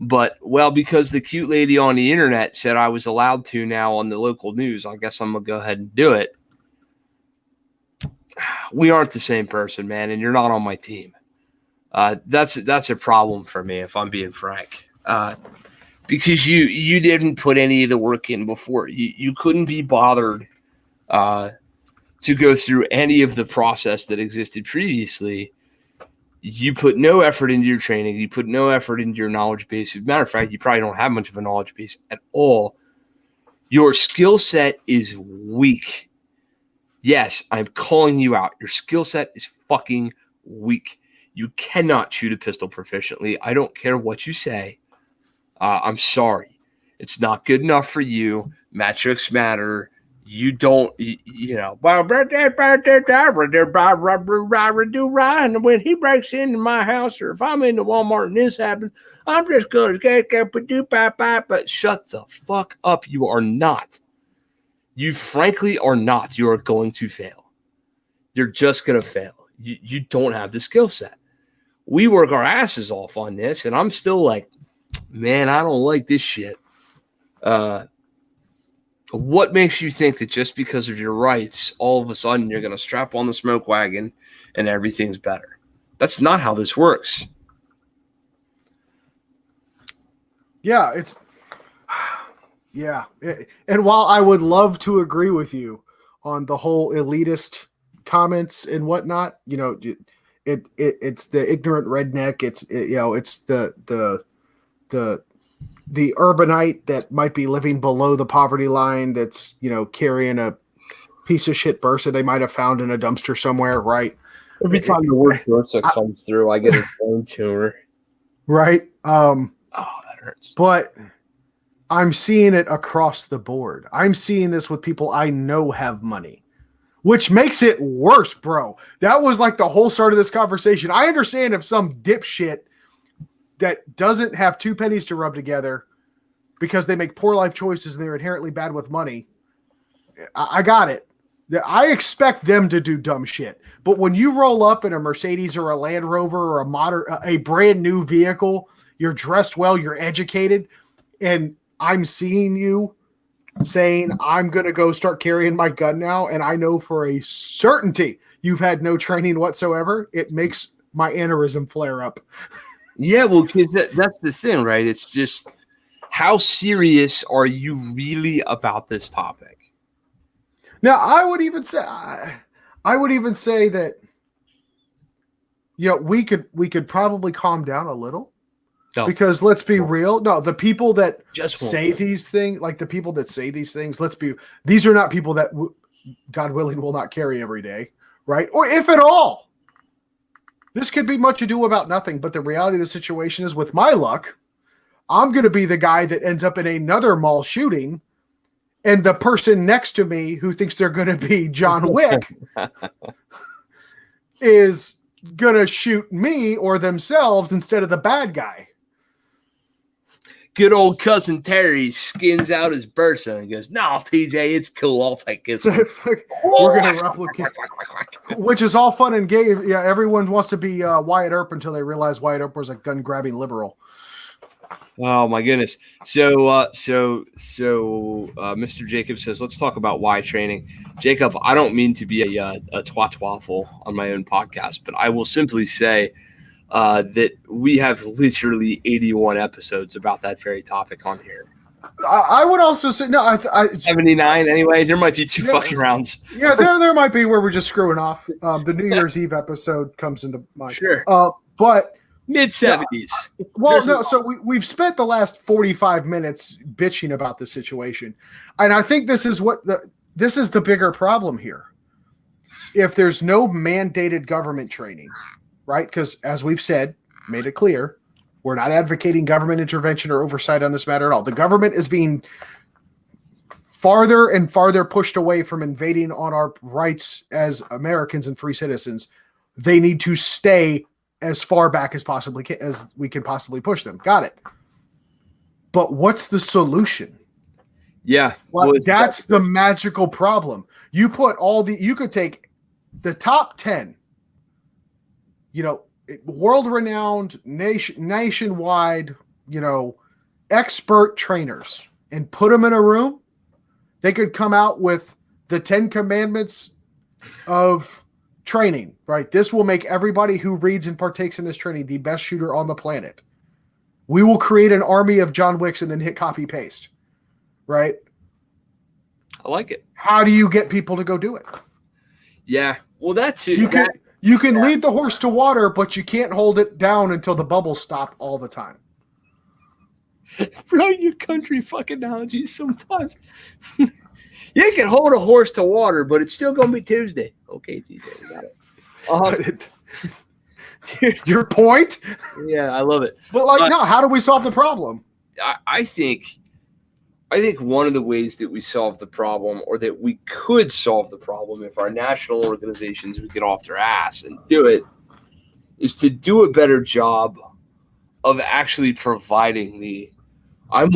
S2: But, well, because the cute lady on the internet said I was allowed to now on the local news, I guess I'm going to go ahead and do it. We aren't the same person, man, and you're not on my team. That's a problem for me, if I'm being frank. Because you didn't put any of the work in before. You couldn't be bothered to go through any of the process that existed previously. You put no effort into your training. You put no effort into your knowledge base. As a matter of fact, you probably don't have much of a knowledge base at all. Your skill set is weak. Yes, I'm calling you out. Your skill set is fucking weak. You cannot shoot a pistol proficiently. I don't care what you say. I'm sorry. It's not good enough for you. Metrics matter. You don't, you know, when he breaks into my house, or if I'm in the Walmart and this happens, I'm just going to but shut the fuck up. You are not. You frankly are not. You are going to fail. You're just going to fail. You don't have the skill set. We work our asses off on this, and I'm still like, man, I don't like this shit. What makes you think that just because of your rights, all of a sudden you're going to strap on the smoke wagon and everything's better? That's not how this works.
S1: Yeah, and while I would love to agree with you on the whole elitist comments and whatnot, you know, it's the ignorant redneck. It's the urbanite that might be living below the poverty line, that's, you know, carrying a piece of shit Versa they might have found in a dumpster somewhere, right?
S2: Every time the word Versa comes through, I get a brain tumor.
S1: Right?
S2: Oh, that hurts.
S1: But I'm seeing it across the board. I'm seeing this with people I know have money, which makes it worse, bro. That was like the whole start of this conversation. I understand if some dipshit that doesn't have two pennies to rub together because they make poor life choices and they're inherently bad with money, I got it. I expect them to do dumb shit. But when you roll up in a Mercedes or a Land Rover or a brand new vehicle, you're dressed well, you're educated, and I'm seeing you saying, I'm going to go start carrying my gun now, and I know for a certainty you've had no training whatsoever, it makes my aneurysm flare up.
S2: Yeah, well, because that's the thing, right? It's just, how serious are you really about this topic?
S1: Now, I would even say that, you know, we could probably calm down a little,
S2: No.
S1: Because let's be real. No, the people that
S2: Just won't.
S1: say these things, like the people that say these things, these are not people that, God willing, will not carry every day, right? Or if at all. This could be much ado about nothing, but the reality of the situation is, with my luck, I'm going to be the guy that ends up in another mall shooting, and the person next to me who thinks they're going to be John Wick is going to shoot me or themselves instead of the bad guy.
S2: Good old cousin Terry skins out his bursa and goes, "No, TJ, it's cool. I'll take this one."
S1: We're going to replicate, which is all fun and game. Yeah, everyone wants to be Wyatt Earp until they realize Wyatt Earp was a gun-grabbing liberal.
S2: Oh my goodness! So, Mr. Jacob says, let's talk about why training. Jacob, I don't mean to be a twat waffle on my own podcast, but I will simply say that we have literally 81 episodes about that very topic on here.
S1: I would also say, no, I
S2: 79 anyway. There might be two fucking rounds.
S1: Yeah, there might be where we're just screwing off. The New Year's Eve episode comes into mind.
S2: Sure.
S1: But
S2: mid-70s.
S1: Well, no, so we've spent the last 45 minutes bitching about the situation. And I think this is the bigger problem here. If there's no mandated government training, right? Because as we've said, made it clear, we're not advocating government intervention or oversight on this matter at all. The government is being farther and farther pushed away from invading on our rights as Americans and free citizens. They need to stay as far back as we can possibly push them. Got it. But what's the solution?
S2: Yeah.
S1: Well, that's the magical problem. You could take the top 10, world-renowned, nationwide, expert trainers and put them in a room. They could come out with the 10 commandments of training, right? This will make everybody who reads and partakes in this training the best shooter on the planet. We will create an army of John Wicks and then hit copy paste, right?
S2: I like it.
S1: How do you get people to go do it?
S2: Yeah. Well, that's it.
S1: You can lead the horse to water, but you can't hold it down until the bubbles stop all the time.
S2: Bro, your country fucking analogies sometimes. You can hold a horse to water, but it's still going to be Tuesday. Okay, TJ, we got it.
S1: Your point?
S2: Yeah, I love it.
S1: But no, how do we solve the problem?
S2: I think one of the ways that we solve the problem, or that we could solve the problem if our national organizations would get off their ass and do it, is to do a better job of actually providing I'm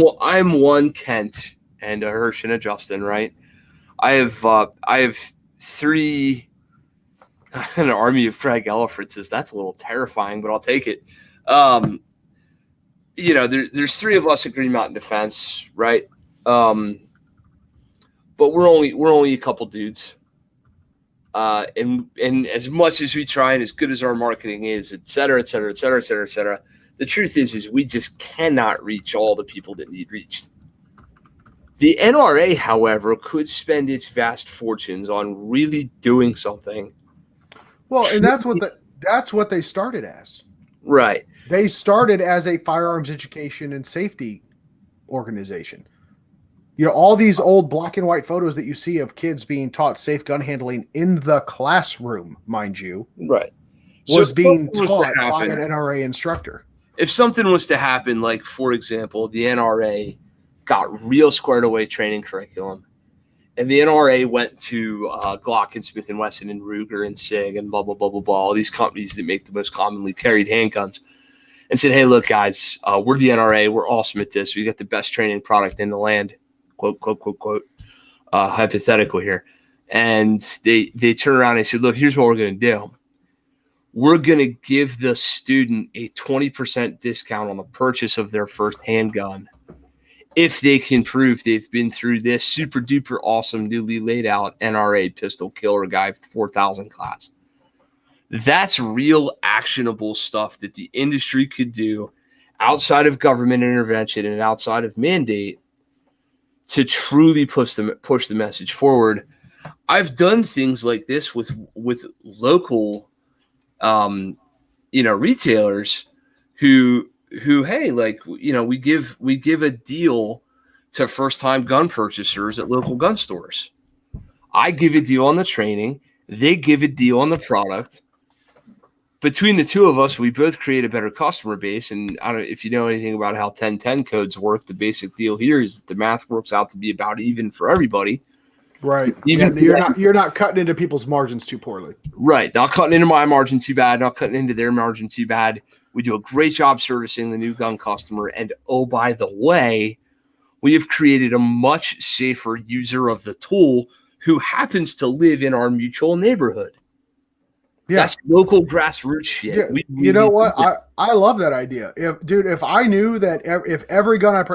S2: one Kent and a Hirsch and a Justin, right? I have three, an army of Craig Ellifritses. That's a little terrifying, but I'll take it. There's three of us at Green Mountain Defense, right? But we're only a couple dudes. And as much as we try and as good as our marketing is, et cetera, et cetera, et cetera, et cetera, et cetera, the truth is we just cannot reach all the people that need reached. The NRA, however, could spend its vast fortunes on really doing something.
S1: Well, and that's what they started as.
S2: Right.
S1: They started as a firearms education and safety organization. All these old black and white photos that you see of kids being taught safe gun handling in the classroom, mind you,
S2: right,
S1: was being taught by an NRA instructor.
S2: If something was to happen, like, for example, the NRA got real squared away training curriculum, and the NRA went to Glock and Smith & Wesson and Ruger and SIG and blah, blah, blah, blah, blah, all these companies that make the most commonly carried handguns, and said, hey, look, guys, we're the NRA. We're awesome at this. We got the best training product in the land. Quote, quote, quote, quote, hypothetical here. And they turn around and they said, look, here's what we're going to do. We're going to give the student a 20% discount on the purchase of their first handgun if they can prove they've been through this super duper awesome newly laid out NRA pistol killer guy 4000 class. That's real actionable stuff that the industry could do outside of government intervention and outside of mandate to truly push the message forward. I've done things like this with local, retailers who hey, like, we give a deal to first-time gun purchasers at local gun stores. I give a deal on the training. They give a deal on the product. Between the two of us, we both create a better customer base. And I don't know if you know anything about how 1010 codes work. The basic deal here is that the math works out to be about even for everybody.
S1: Right.
S2: Even
S1: you're not cutting into people's margins too poorly.
S2: Right. Not cutting into my margin too bad. Not cutting into their margin too bad. We do a great job servicing the new gun customer. And oh, by the way, we have created a much safer user of the tool who happens to live in our mutual neighborhood. Yeah. That's local grassroots shit.
S1: Yeah. You know what? I love that idea. If I knew that if every gun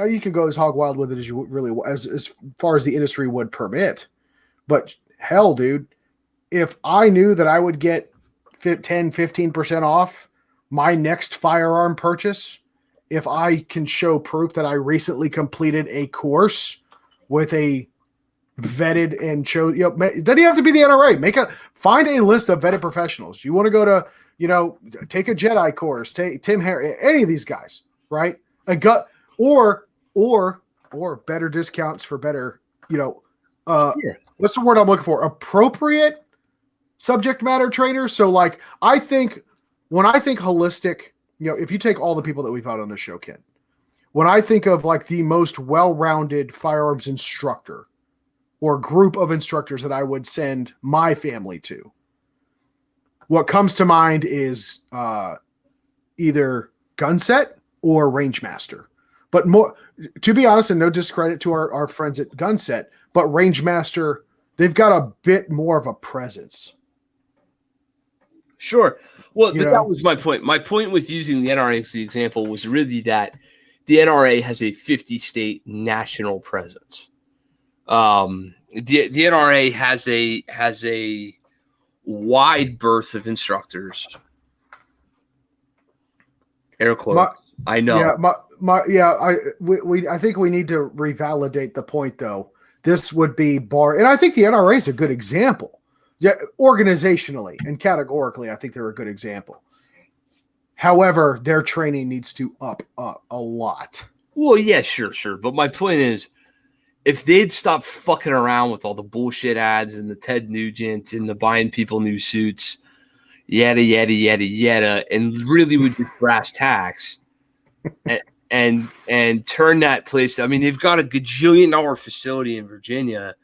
S1: you can go as hog wild with it as you really as far as the industry would permit. But hell, dude, if I knew that I would get 10-15% off my next firearm purchase, if I can show proof that I recently completed a course with a vetted and doesn't even have to be the NRA. Find a list of vetted professionals. You want to go to, take a Jedi course, take Tim Harris, any of these guys, right? Or better discounts for better, what's the word I'm looking for? Appropriate subject matter trainers. So like, when I think holistic, if you take all the people that we've had on this show, Ken, when I think of like the most well-rounded firearms instructor or group of instructors that I would send my family to, what comes to mind is either Gunset or Rangemaster. But more, to be honest, and no discredit to our friends at Gunset, but Rangemaster, they've got a bit more of a presence.
S2: Sure. Well, that was my point. My point with using the NRA as the example was really that the NRA has a 50-state national presence. The NRA has a wide berth of instructors. Air quotes. I know.
S1: I think we need to revalidate the point though. This would be and I think the NRA is a good example. Yeah, organizationally and categorically, I think they're a good example. However, their training needs to up a lot.
S2: Well, yeah, sure. But my point is, if they'd stop fucking around with all the bullshit ads and the Ted Nugent and the buying people new suits, yada, and really would just brass tacks and turn that place. I mean, they've got a gajillion-dollar facility in Virginia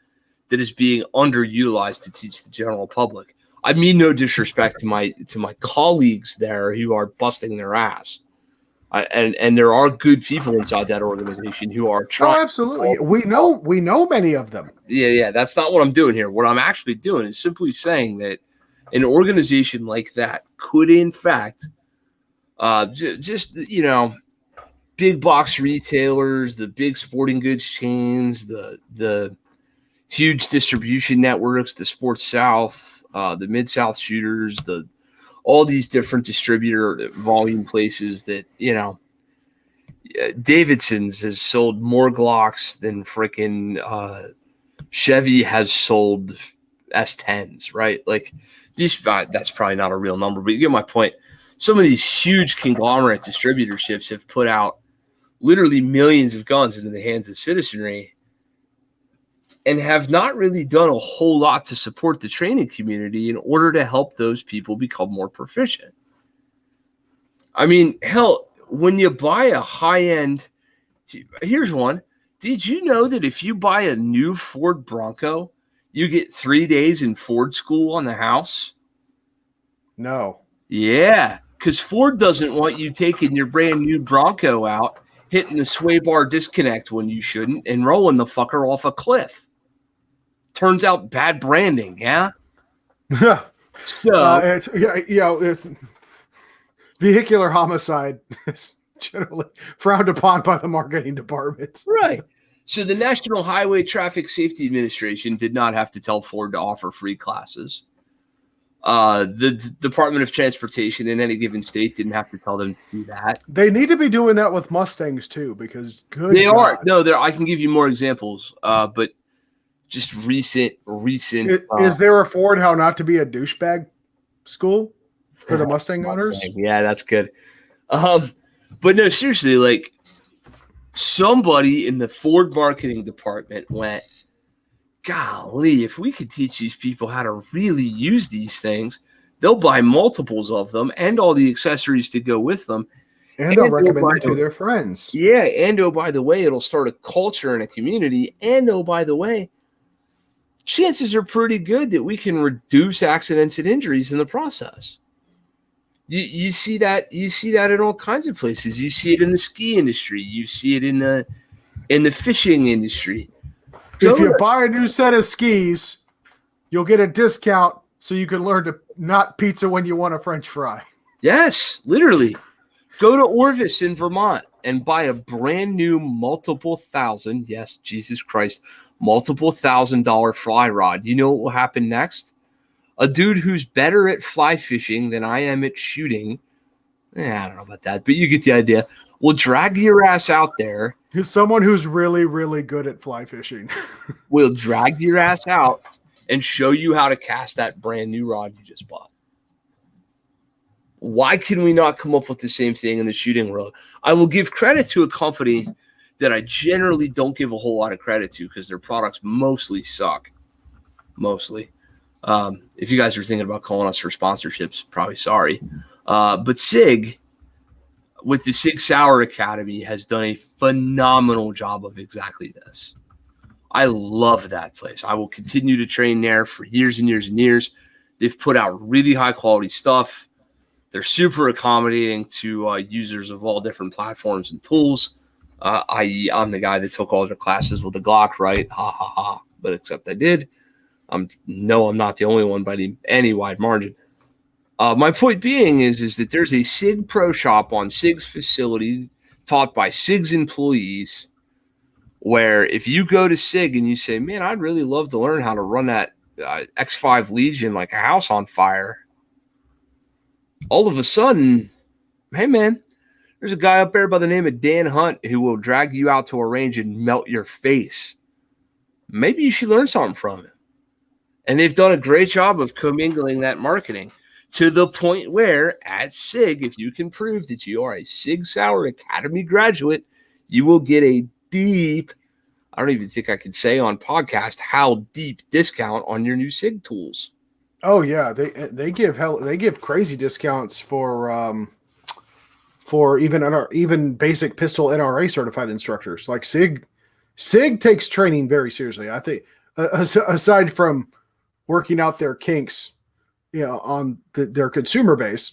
S2: that is being underutilized to teach the general public. I mean no disrespect to my colleagues there who are busting their ass. And there are good people inside that organization who are trying.
S1: Oh, absolutely. We know many of them.
S2: Yeah. That's not what I'm doing here. What I'm actually doing is simply saying that an organization like that could, in fact, big box retailers, the big sporting goods chains, the huge distribution networks, the Sports South, the Mid-South shooters, all these different distributor volume places that, Davidson's has sold more Glocks than freaking Chevy has sold S10s, right? Like these, that's probably not a real number, but you get my point. Some of these huge conglomerate distributorships have put out literally millions of guns into the hands of citizenry and have not really done a whole lot to support the training community in order to help those people become more proficient. I mean, hell, when you buy a high-end, here's one. Did you know that if you buy a new Ford Bronco, you get 3 days in Ford school on the house?
S1: No.
S2: Yeah, because Ford doesn't want you taking your brand new Bronco out, hitting the sway bar disconnect when you shouldn't, and rolling the fucker off a cliff. Turns out bad branding, yeah? So
S1: it's vehicular homicide is generally frowned upon by the marketing department.
S2: Right. So the National Highway Traffic Safety Administration did not have to tell Ford to offer free classes. The Department of Transportation in any given state didn't have to tell them to do that.
S1: They need to be doing that with Mustangs too, because
S2: they are. No, I can give you more examples, but just recent.
S1: Is there a Ford How Not to Be a Douchebag school for the Mustang owners?
S2: Yeah, that's good. But no, seriously, like somebody in the Ford marketing department went, golly, if we could teach these people how to really use these things, they'll buy multiples of them and all the accessories to go with them.
S1: And they'll recommend them to their friends.
S2: Yeah. And oh, by the way, it'll start a culture and a community. And oh, by the way, chances are pretty good that we can reduce accidents and injuries in the process. You see that in all kinds of places. You see it in the ski industry. You see it in the fishing industry.
S1: If you buy a new set of skis, you'll get a discount so you can learn to not pizza when you want a French fry.
S2: Yes, literally. Go to Orvis in Vermont and buy a brand new multiple thousand, yes, Jesus Christ, multiple $1,000 fly rod. You know what will happen next? A dude who's better at fly fishing than I am at shooting, I don't know about that, but you get the idea, will drag your ass out there.
S1: Someone who's really, really good at fly fishing.
S2: Will drag your ass out and show you how to cast that brand new rod you just bought. Why can we not come up with the same thing in the shooting world? I will give credit to a company that I generally don't give a whole lot of credit to because their products mostly suck. Mostly. If you guys are thinking about calling us for sponsorships, probably sorry. But SIG, with the Sig Sauer Academy, has done a phenomenal job of exactly this. I love that place. I will continue to train there for years and years and years. They've put out really high quality stuff. They're super accommodating to users of all different platforms and tools. I.e., I'm the guy that took all their classes with the Glock, right? Ha ha ha. But except I did. I'm not the only one by any wide margin. My point being is that there's a SIG Pro Shop on SIG's facility taught by SIG's employees, where if you go to SIG and you say, man, I'd really love to learn how to run that X5 Legion like a house on fire, all of a sudden, hey, man, there's a guy up there by the name of Dan Hunt who will drag you out to a range and melt your face. Maybe you should learn something from him. And they've done a great job of commingling that marketing to the point where at SIG, if you can prove that you are a Sig Sauer Academy graduate, you will get a deep, I don't even think I can say on podcast how deep discount on your new SIG tools.
S1: Oh yeah, they give crazy discounts for even basic pistol NRA certified instructors. Like SIG takes training very seriously. I think aside from working out their kinks, on their consumer base,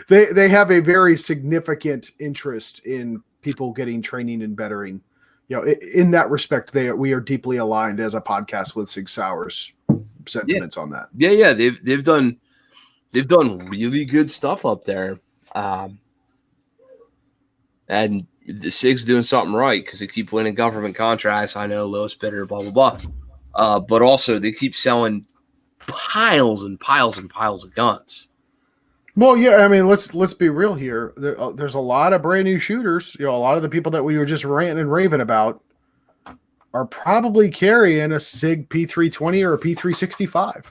S1: they have a very significant interest in people getting training and bettering. In that respect, we are deeply aligned as a podcast with Sig Sauer's sentiments on that.
S2: Yeah, they've done really good stuff up there, and the SIG's doing something right because they keep winning government contracts. I know, lowest bidder, blah blah blah, but also they keep selling piles and piles and piles of guns.
S1: Well, yeah, I mean, let's be real here. There's a lot of brand new shooters. A lot of the people that we were just ranting and raving about are probably carrying a SIG P320 or a P365.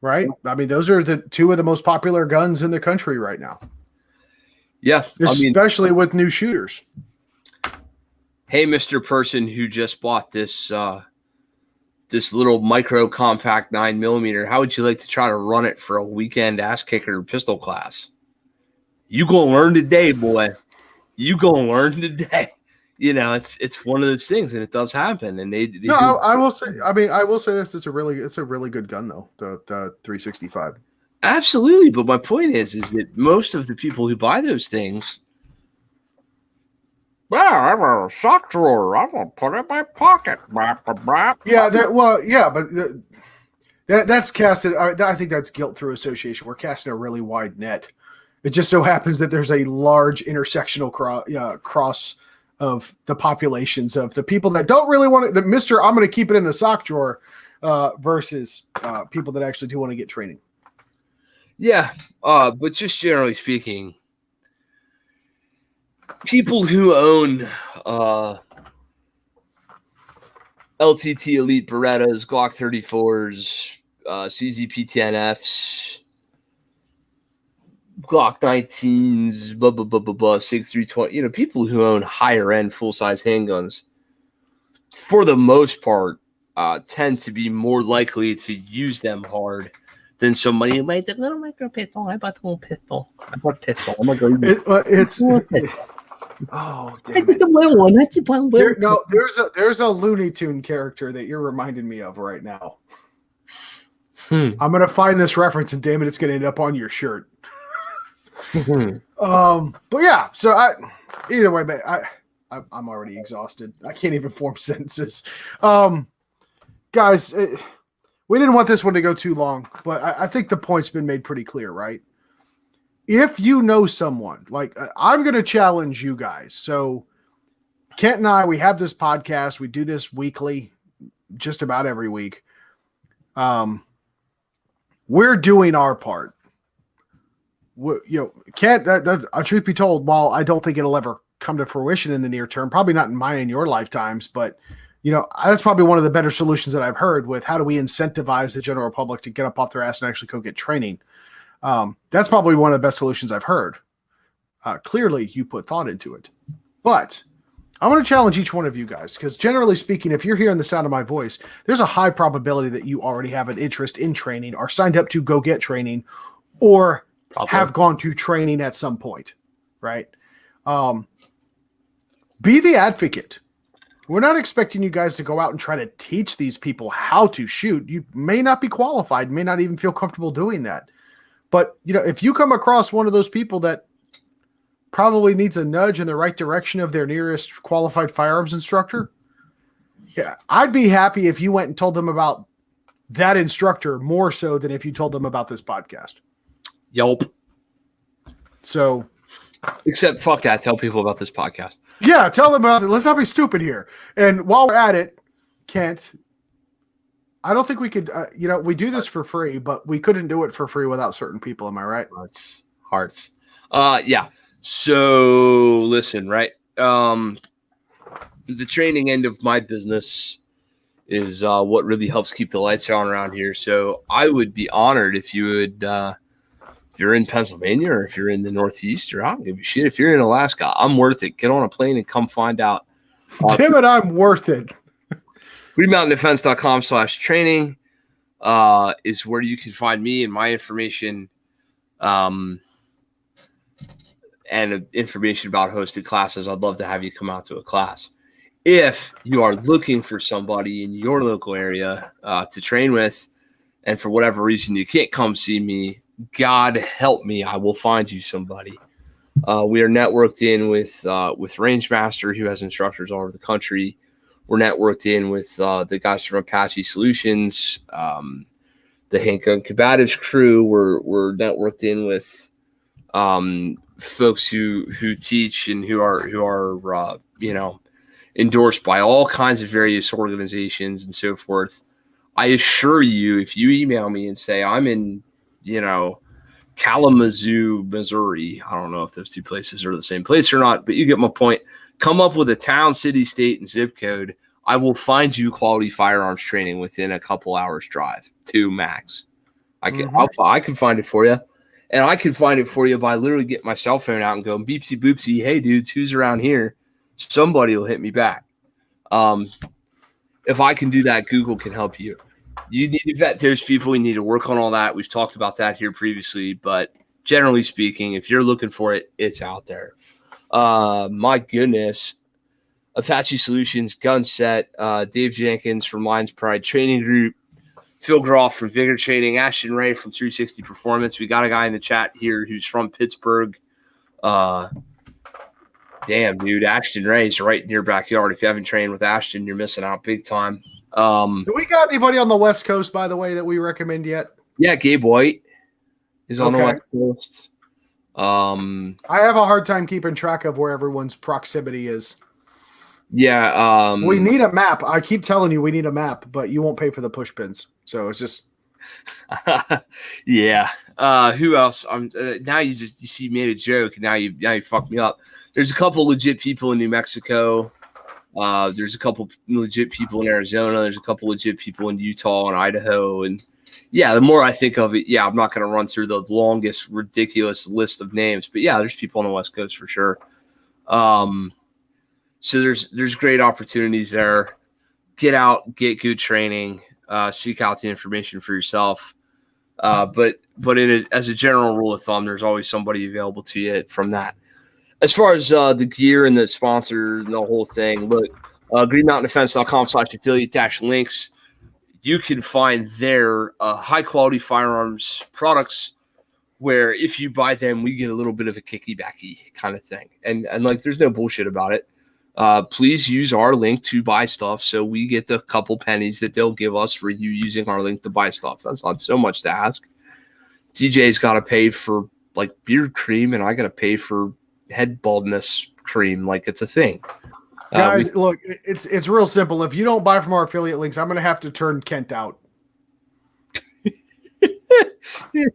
S1: Right? I mean, those are the two of the most popular guns in the country right now.
S2: Yeah,
S1: especially with new shooters.
S2: Hey, Mr. Person who just bought this little micro compact 9mm, how would you like to try to run it for a weekend ass kicker pistol class? You gonna learn today, boy. You gonna learn today. It's one of those things, and it does happen. And
S1: I will say this: it's a really good gun though. The 365.
S2: Absolutely, but my point is that most of the people who buy those things, well, I have a sock drawer. I'm gonna put it in my pocket.
S1: Yeah, but that's casted. I think that's guilt through association. We're casting a really wide net. It just so happens that there's a large intersectional cross of the populations of the people that don't really want it. The Mister, I'm going to keep it in the sock drawer, versus people that actually do want to get training.
S2: Yeah, but just generally speaking, people who own LTT Elite Berettas, Glock 34s, CZP-10Fs, Glock 19s, blah, blah, blah, blah, blah, 6.320, people who own higher end full-size handguns, for the most part, tend to be more likely to use them hard than somebody who might the little micro pistol. I bought the little pistol. I bought pistol. I'm gonna go
S1: It's oh damn it!
S2: the little one. That's a little.
S1: There's a Looney Tune character that you're reminding me of right now.
S2: Hmm.
S1: I'm gonna find this reference, and damn it, it's gonna end up on your shirt. But yeah, so either way, man, I'm already exhausted. I can't even form sentences. Guys, we didn't want this one to go too long, but I think the point's been made pretty clear, right? If you know someone, like I'm going to challenge you guys. So Kent and I, we have this podcast. We do this weekly, just about every week. We're doing our part. Kent, truth be told, while I don't think it'll ever come to fruition in the near term, probably not in mine and your lifetimes, but that's probably one of the better solutions that I've heard with how do we incentivize the general public to get up off their ass and actually go get training. That's probably one of the best solutions I've heard. Clearly you put thought into it, but I want to challenge each one of you guys, because generally speaking, if you're hearing the sound of my voice, there's a high probability that you already have an interest in training, are signed up to go get training, or have gone to training at some point, right? Be the advocate. We're not expecting you guys to go out and try to teach these people how to shoot. You may not be qualified, may not even feel comfortable doing that. But, if you come across one of those people that probably needs a nudge in the right direction of their nearest qualified firearms instructor, yeah, I'd be happy if you went and told them about that instructor more so than if you told them about this podcast.
S2: Yelp.
S1: So,
S2: except fuck that. Tell people about this podcast.
S1: Yeah, tell them about it. Let's not be stupid here. And while we're at it, Kent, I don't think we could, we do this for free, but we couldn't do it for free without certain people. Am I right?
S2: Hearts. Yeah. So listen, right. The training end of my business is what really helps keep the lights on around here. So I would be honored if you would, if you're in Pennsylvania or if you're in the Northeast, or I don't give a shit. If you're in Alaska, I'm worth it. Get on a plane and come find out.
S1: Damn it, I'm worth it.
S2: GreenMountainDefense.com/training is where you can find me and my information, and information about hosted classes. I'd love to have you come out to a class. If you are looking for somebody in your local area to train with, and for whatever reason you can't come see me, God help me, I will find you somebody. We are networked in with Rangemaster, who has instructors all over the country. We're networked in with the guys from Apache Solutions, the Handgun Combatives crew. We're networked in with folks who teach and who are endorsed by all kinds of various organizations and so forth. I assure you, if you email me and say I'm in Kalamazoo, Missouri, I don't know if those two places are the same place or not, but you get my point. Come up with a town, city, state, and zip code. I will find you quality firearms training within a couple hours drive, 2 max. I can find it for you. And I can find it for you by literally getting my cell phone out and going, beepsy boopsy, hey dudes, who's around here? Somebody will hit me back. If I can do that, Google can help you. You need to vet those people. You need to work on all that. We've talked about that here previously, but generally speaking, if you're looking for it, it's out there. My goodness. Apache Solutions, Gun Set, Dave Jenkins from Lions Pride Training Group, Phil Groff from Vigor Training, Ashton Ray from 360 Performance. We got a guy in the chat here who's from Pittsburgh. Damn, dude, Ashton Ray's right in your backyard. If you haven't trained with Ashton, you're missing out big time.
S1: Do we got anybody on the West Coast, by the way, that we recommend yet?
S2: Yeah, Gabe White is on the West Coast.
S1: I have a hard time keeping track of where everyone's proximity is.
S2: Yeah.
S1: We need a map. I keep telling you we need a map, but you won't pay for the push pins. So it's just.
S2: Yeah. Who else? Now you see made a joke, and now you fucked me up. There's a couple legit people in New Mexico. There's a couple legit people in Arizona. There's a couple legit people in Utah and Idaho, and Yeah, the more I think of it, I'm not going to run through the longest, ridiculous list of names, but there's people on the West Coast for sure. So there's great opportunities there. Get out, get good training, seek out the information for yourself. But as a general rule of thumb, there's always somebody available to you from that. As far as the gear and the sponsor and the whole thing, look, greenmountaindefense.com/affiliate-links. You can find their high-quality firearms products where if you buy them, we get a little bit of a kicky-backy kind of thing. And like, there's no bullshit about it. Please use our link to buy stuff so we get the couple pennies that they'll give us for you using our link to buy stuff. That's not so much to ask. DJ's got to pay for, like, beard cream, and I got to pay for head baldness cream. Like, it's a thing.
S1: Guys, look, it's real simple. If you don't buy from our affiliate links, I'm going to have to turn Kent out. We'll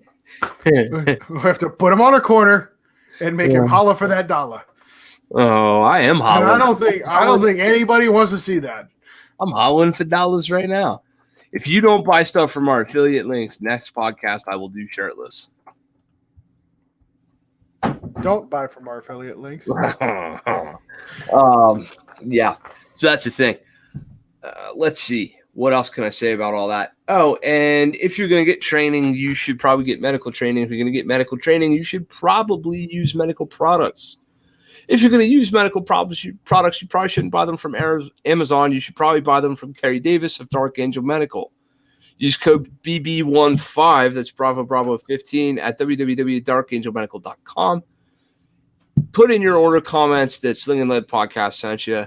S1: have to put him on a corner and make him holler for that dollar.
S2: Oh, I am hollering.
S1: And I don't think anybody wants to see that.
S2: I'm hollering for dollars right now. If you don't buy stuff from our affiliate links, next podcast I will do shirtless.
S1: Don't buy from our affiliate links.
S2: Yeah, so that's the thing. Let's see. What else can I say about all that? Oh, and if you're going to get training, you should probably get medical training. If you're going to get medical training, you should probably use medical products. If you're going to use medical products, you probably shouldn't buy them from Amazon. You should probably buy them from Kerry Davis of Dark Angel Medical. Use code BB15, that's Bravo 15, at www.darkangelmedical.com. Put in your order comments that Sling'N Lead Podcast sent you.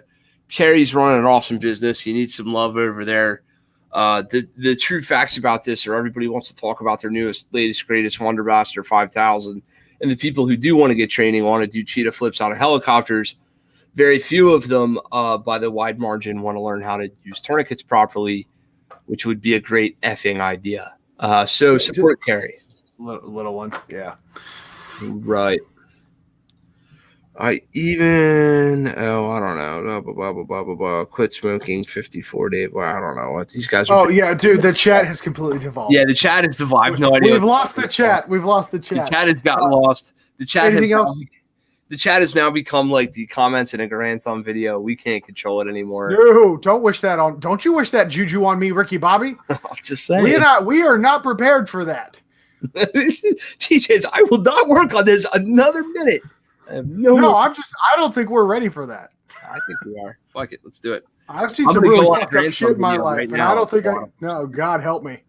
S2: Kerry's running an awesome business. He needs some love over there. The true facts about this are everybody wants to talk about their newest, latest, greatest Wonder Blaster 5000. And the people who do want to get training want to do cheetah flips out of helicopters. Very few of them, by the wide margin, want to learn how to use tourniquets properly, which would be a great effing idea. So support Kerry.
S1: Little one, yeah.
S2: Right. I don't know. Quit smoking 54 days. Well, I don't know what these guys are.
S1: Oh, yeah, dude, the chat has completely devolved.
S2: Yeah, the chat is devolved. I have no idea.
S1: We've lost the chat. The
S2: chat has gotten lost. The chat
S1: anything else?
S2: The chat has now become like the comments in a grandson video. We can't control it anymore.
S1: No, don't wish that on. Don't you wish that juju on me, Ricky Bobby?
S2: I'm just saying.
S1: We are not prepared for that.
S2: TJ's, I will not work on this another minute. I
S1: don't think we're ready for that.
S2: I think we are. Fuck it. Let's do it.
S1: I've seen some really fucked up shit in my life, and I don't think no, God help me.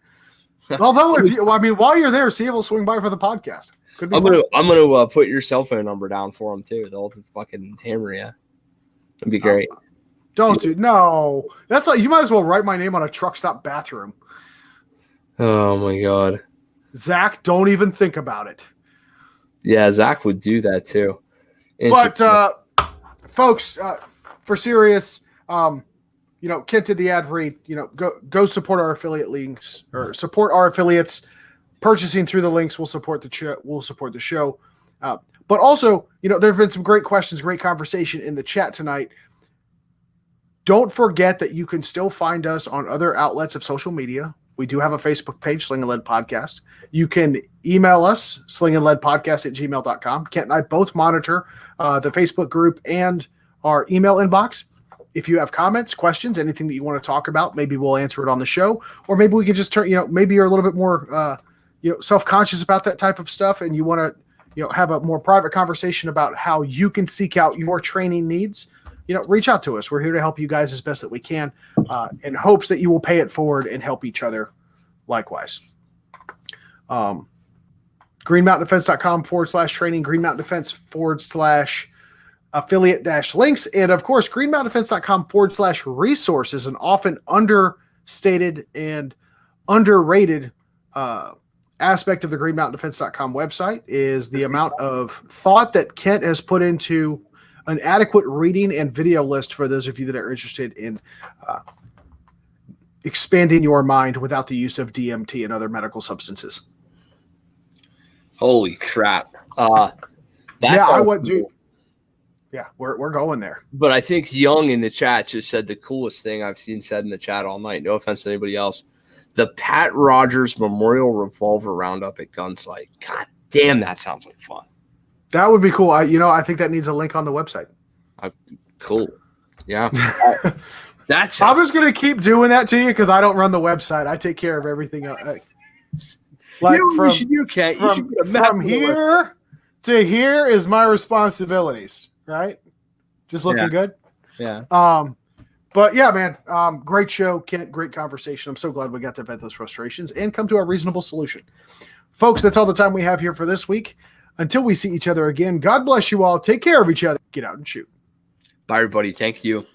S1: Although, while you're there, see if we'll swing by for the podcast. Could be
S2: I'm gonna put your cell phone number down for them too. They'll fucking hammer you. It'd be great.
S1: No. That's like, you might as well write my name on a truck stop bathroom.
S2: Oh my God.
S1: Zach, don't even think about it.
S2: Yeah, Zach would do that too.
S1: But folks, for serious, Kent did the ad read. Go support our affiliate links or support our affiliates. Purchasing through the links will support the show. But also, there have been some great questions, great conversation in the chat tonight. Don't forget that you can still find us on other outlets of social media. We do have a Facebook page, Sling'N Lead Podcast. You can email us, slingandleadpodcast@gmail.com. Kent and I both monitor the Facebook group and our email inbox. If you have comments, questions, anything that you want to talk about, maybe we'll answer it on the show. Or maybe we can just turn, maybe you're a little bit more self-conscious about that type of stuff and you want to, have a more private conversation about how you can seek out your training needs. Reach out to us. We're here to help you guys as best that we can in hopes that you will pay it forward and help each other likewise. greenmountaindefense.com/training, greenmountaindefense/affiliate-links. And of course, greenmountaindefense.com/resources, an often understated and underrated aspect of the greenmountaindefense.com website is the amount of thought that Kent has put into an adequate reading and video list for those of you that are interested in expanding your mind without the use of DMT and other medical substances.
S2: Holy crap.
S1: I would do. Yeah, we're going there.
S2: But I think Young in the chat just said the coolest thing I've seen said in the chat all night. No offense to anybody else. the Pat Rogers Memorial Revolver Roundup at Gunsight. God damn, that sounds like fun.
S1: That would be cool. I think that needs a link on the website.
S2: Cool. Yeah. That's.
S1: I'm just gonna keep doing that to you because I don't run the website. I take care of everything. Like from here to here is my responsibilities, right? Just looking good.
S4: Yeah.
S1: But yeah, man, great show, Kent. Great conversation. I'm so glad we got to vent those frustrations and come to a reasonable solution. Folks, that's all the time we have here for this week. Until we see each other again, God bless you all. Take care of each other. Get out and shoot.
S2: Bye, everybody. Thank you.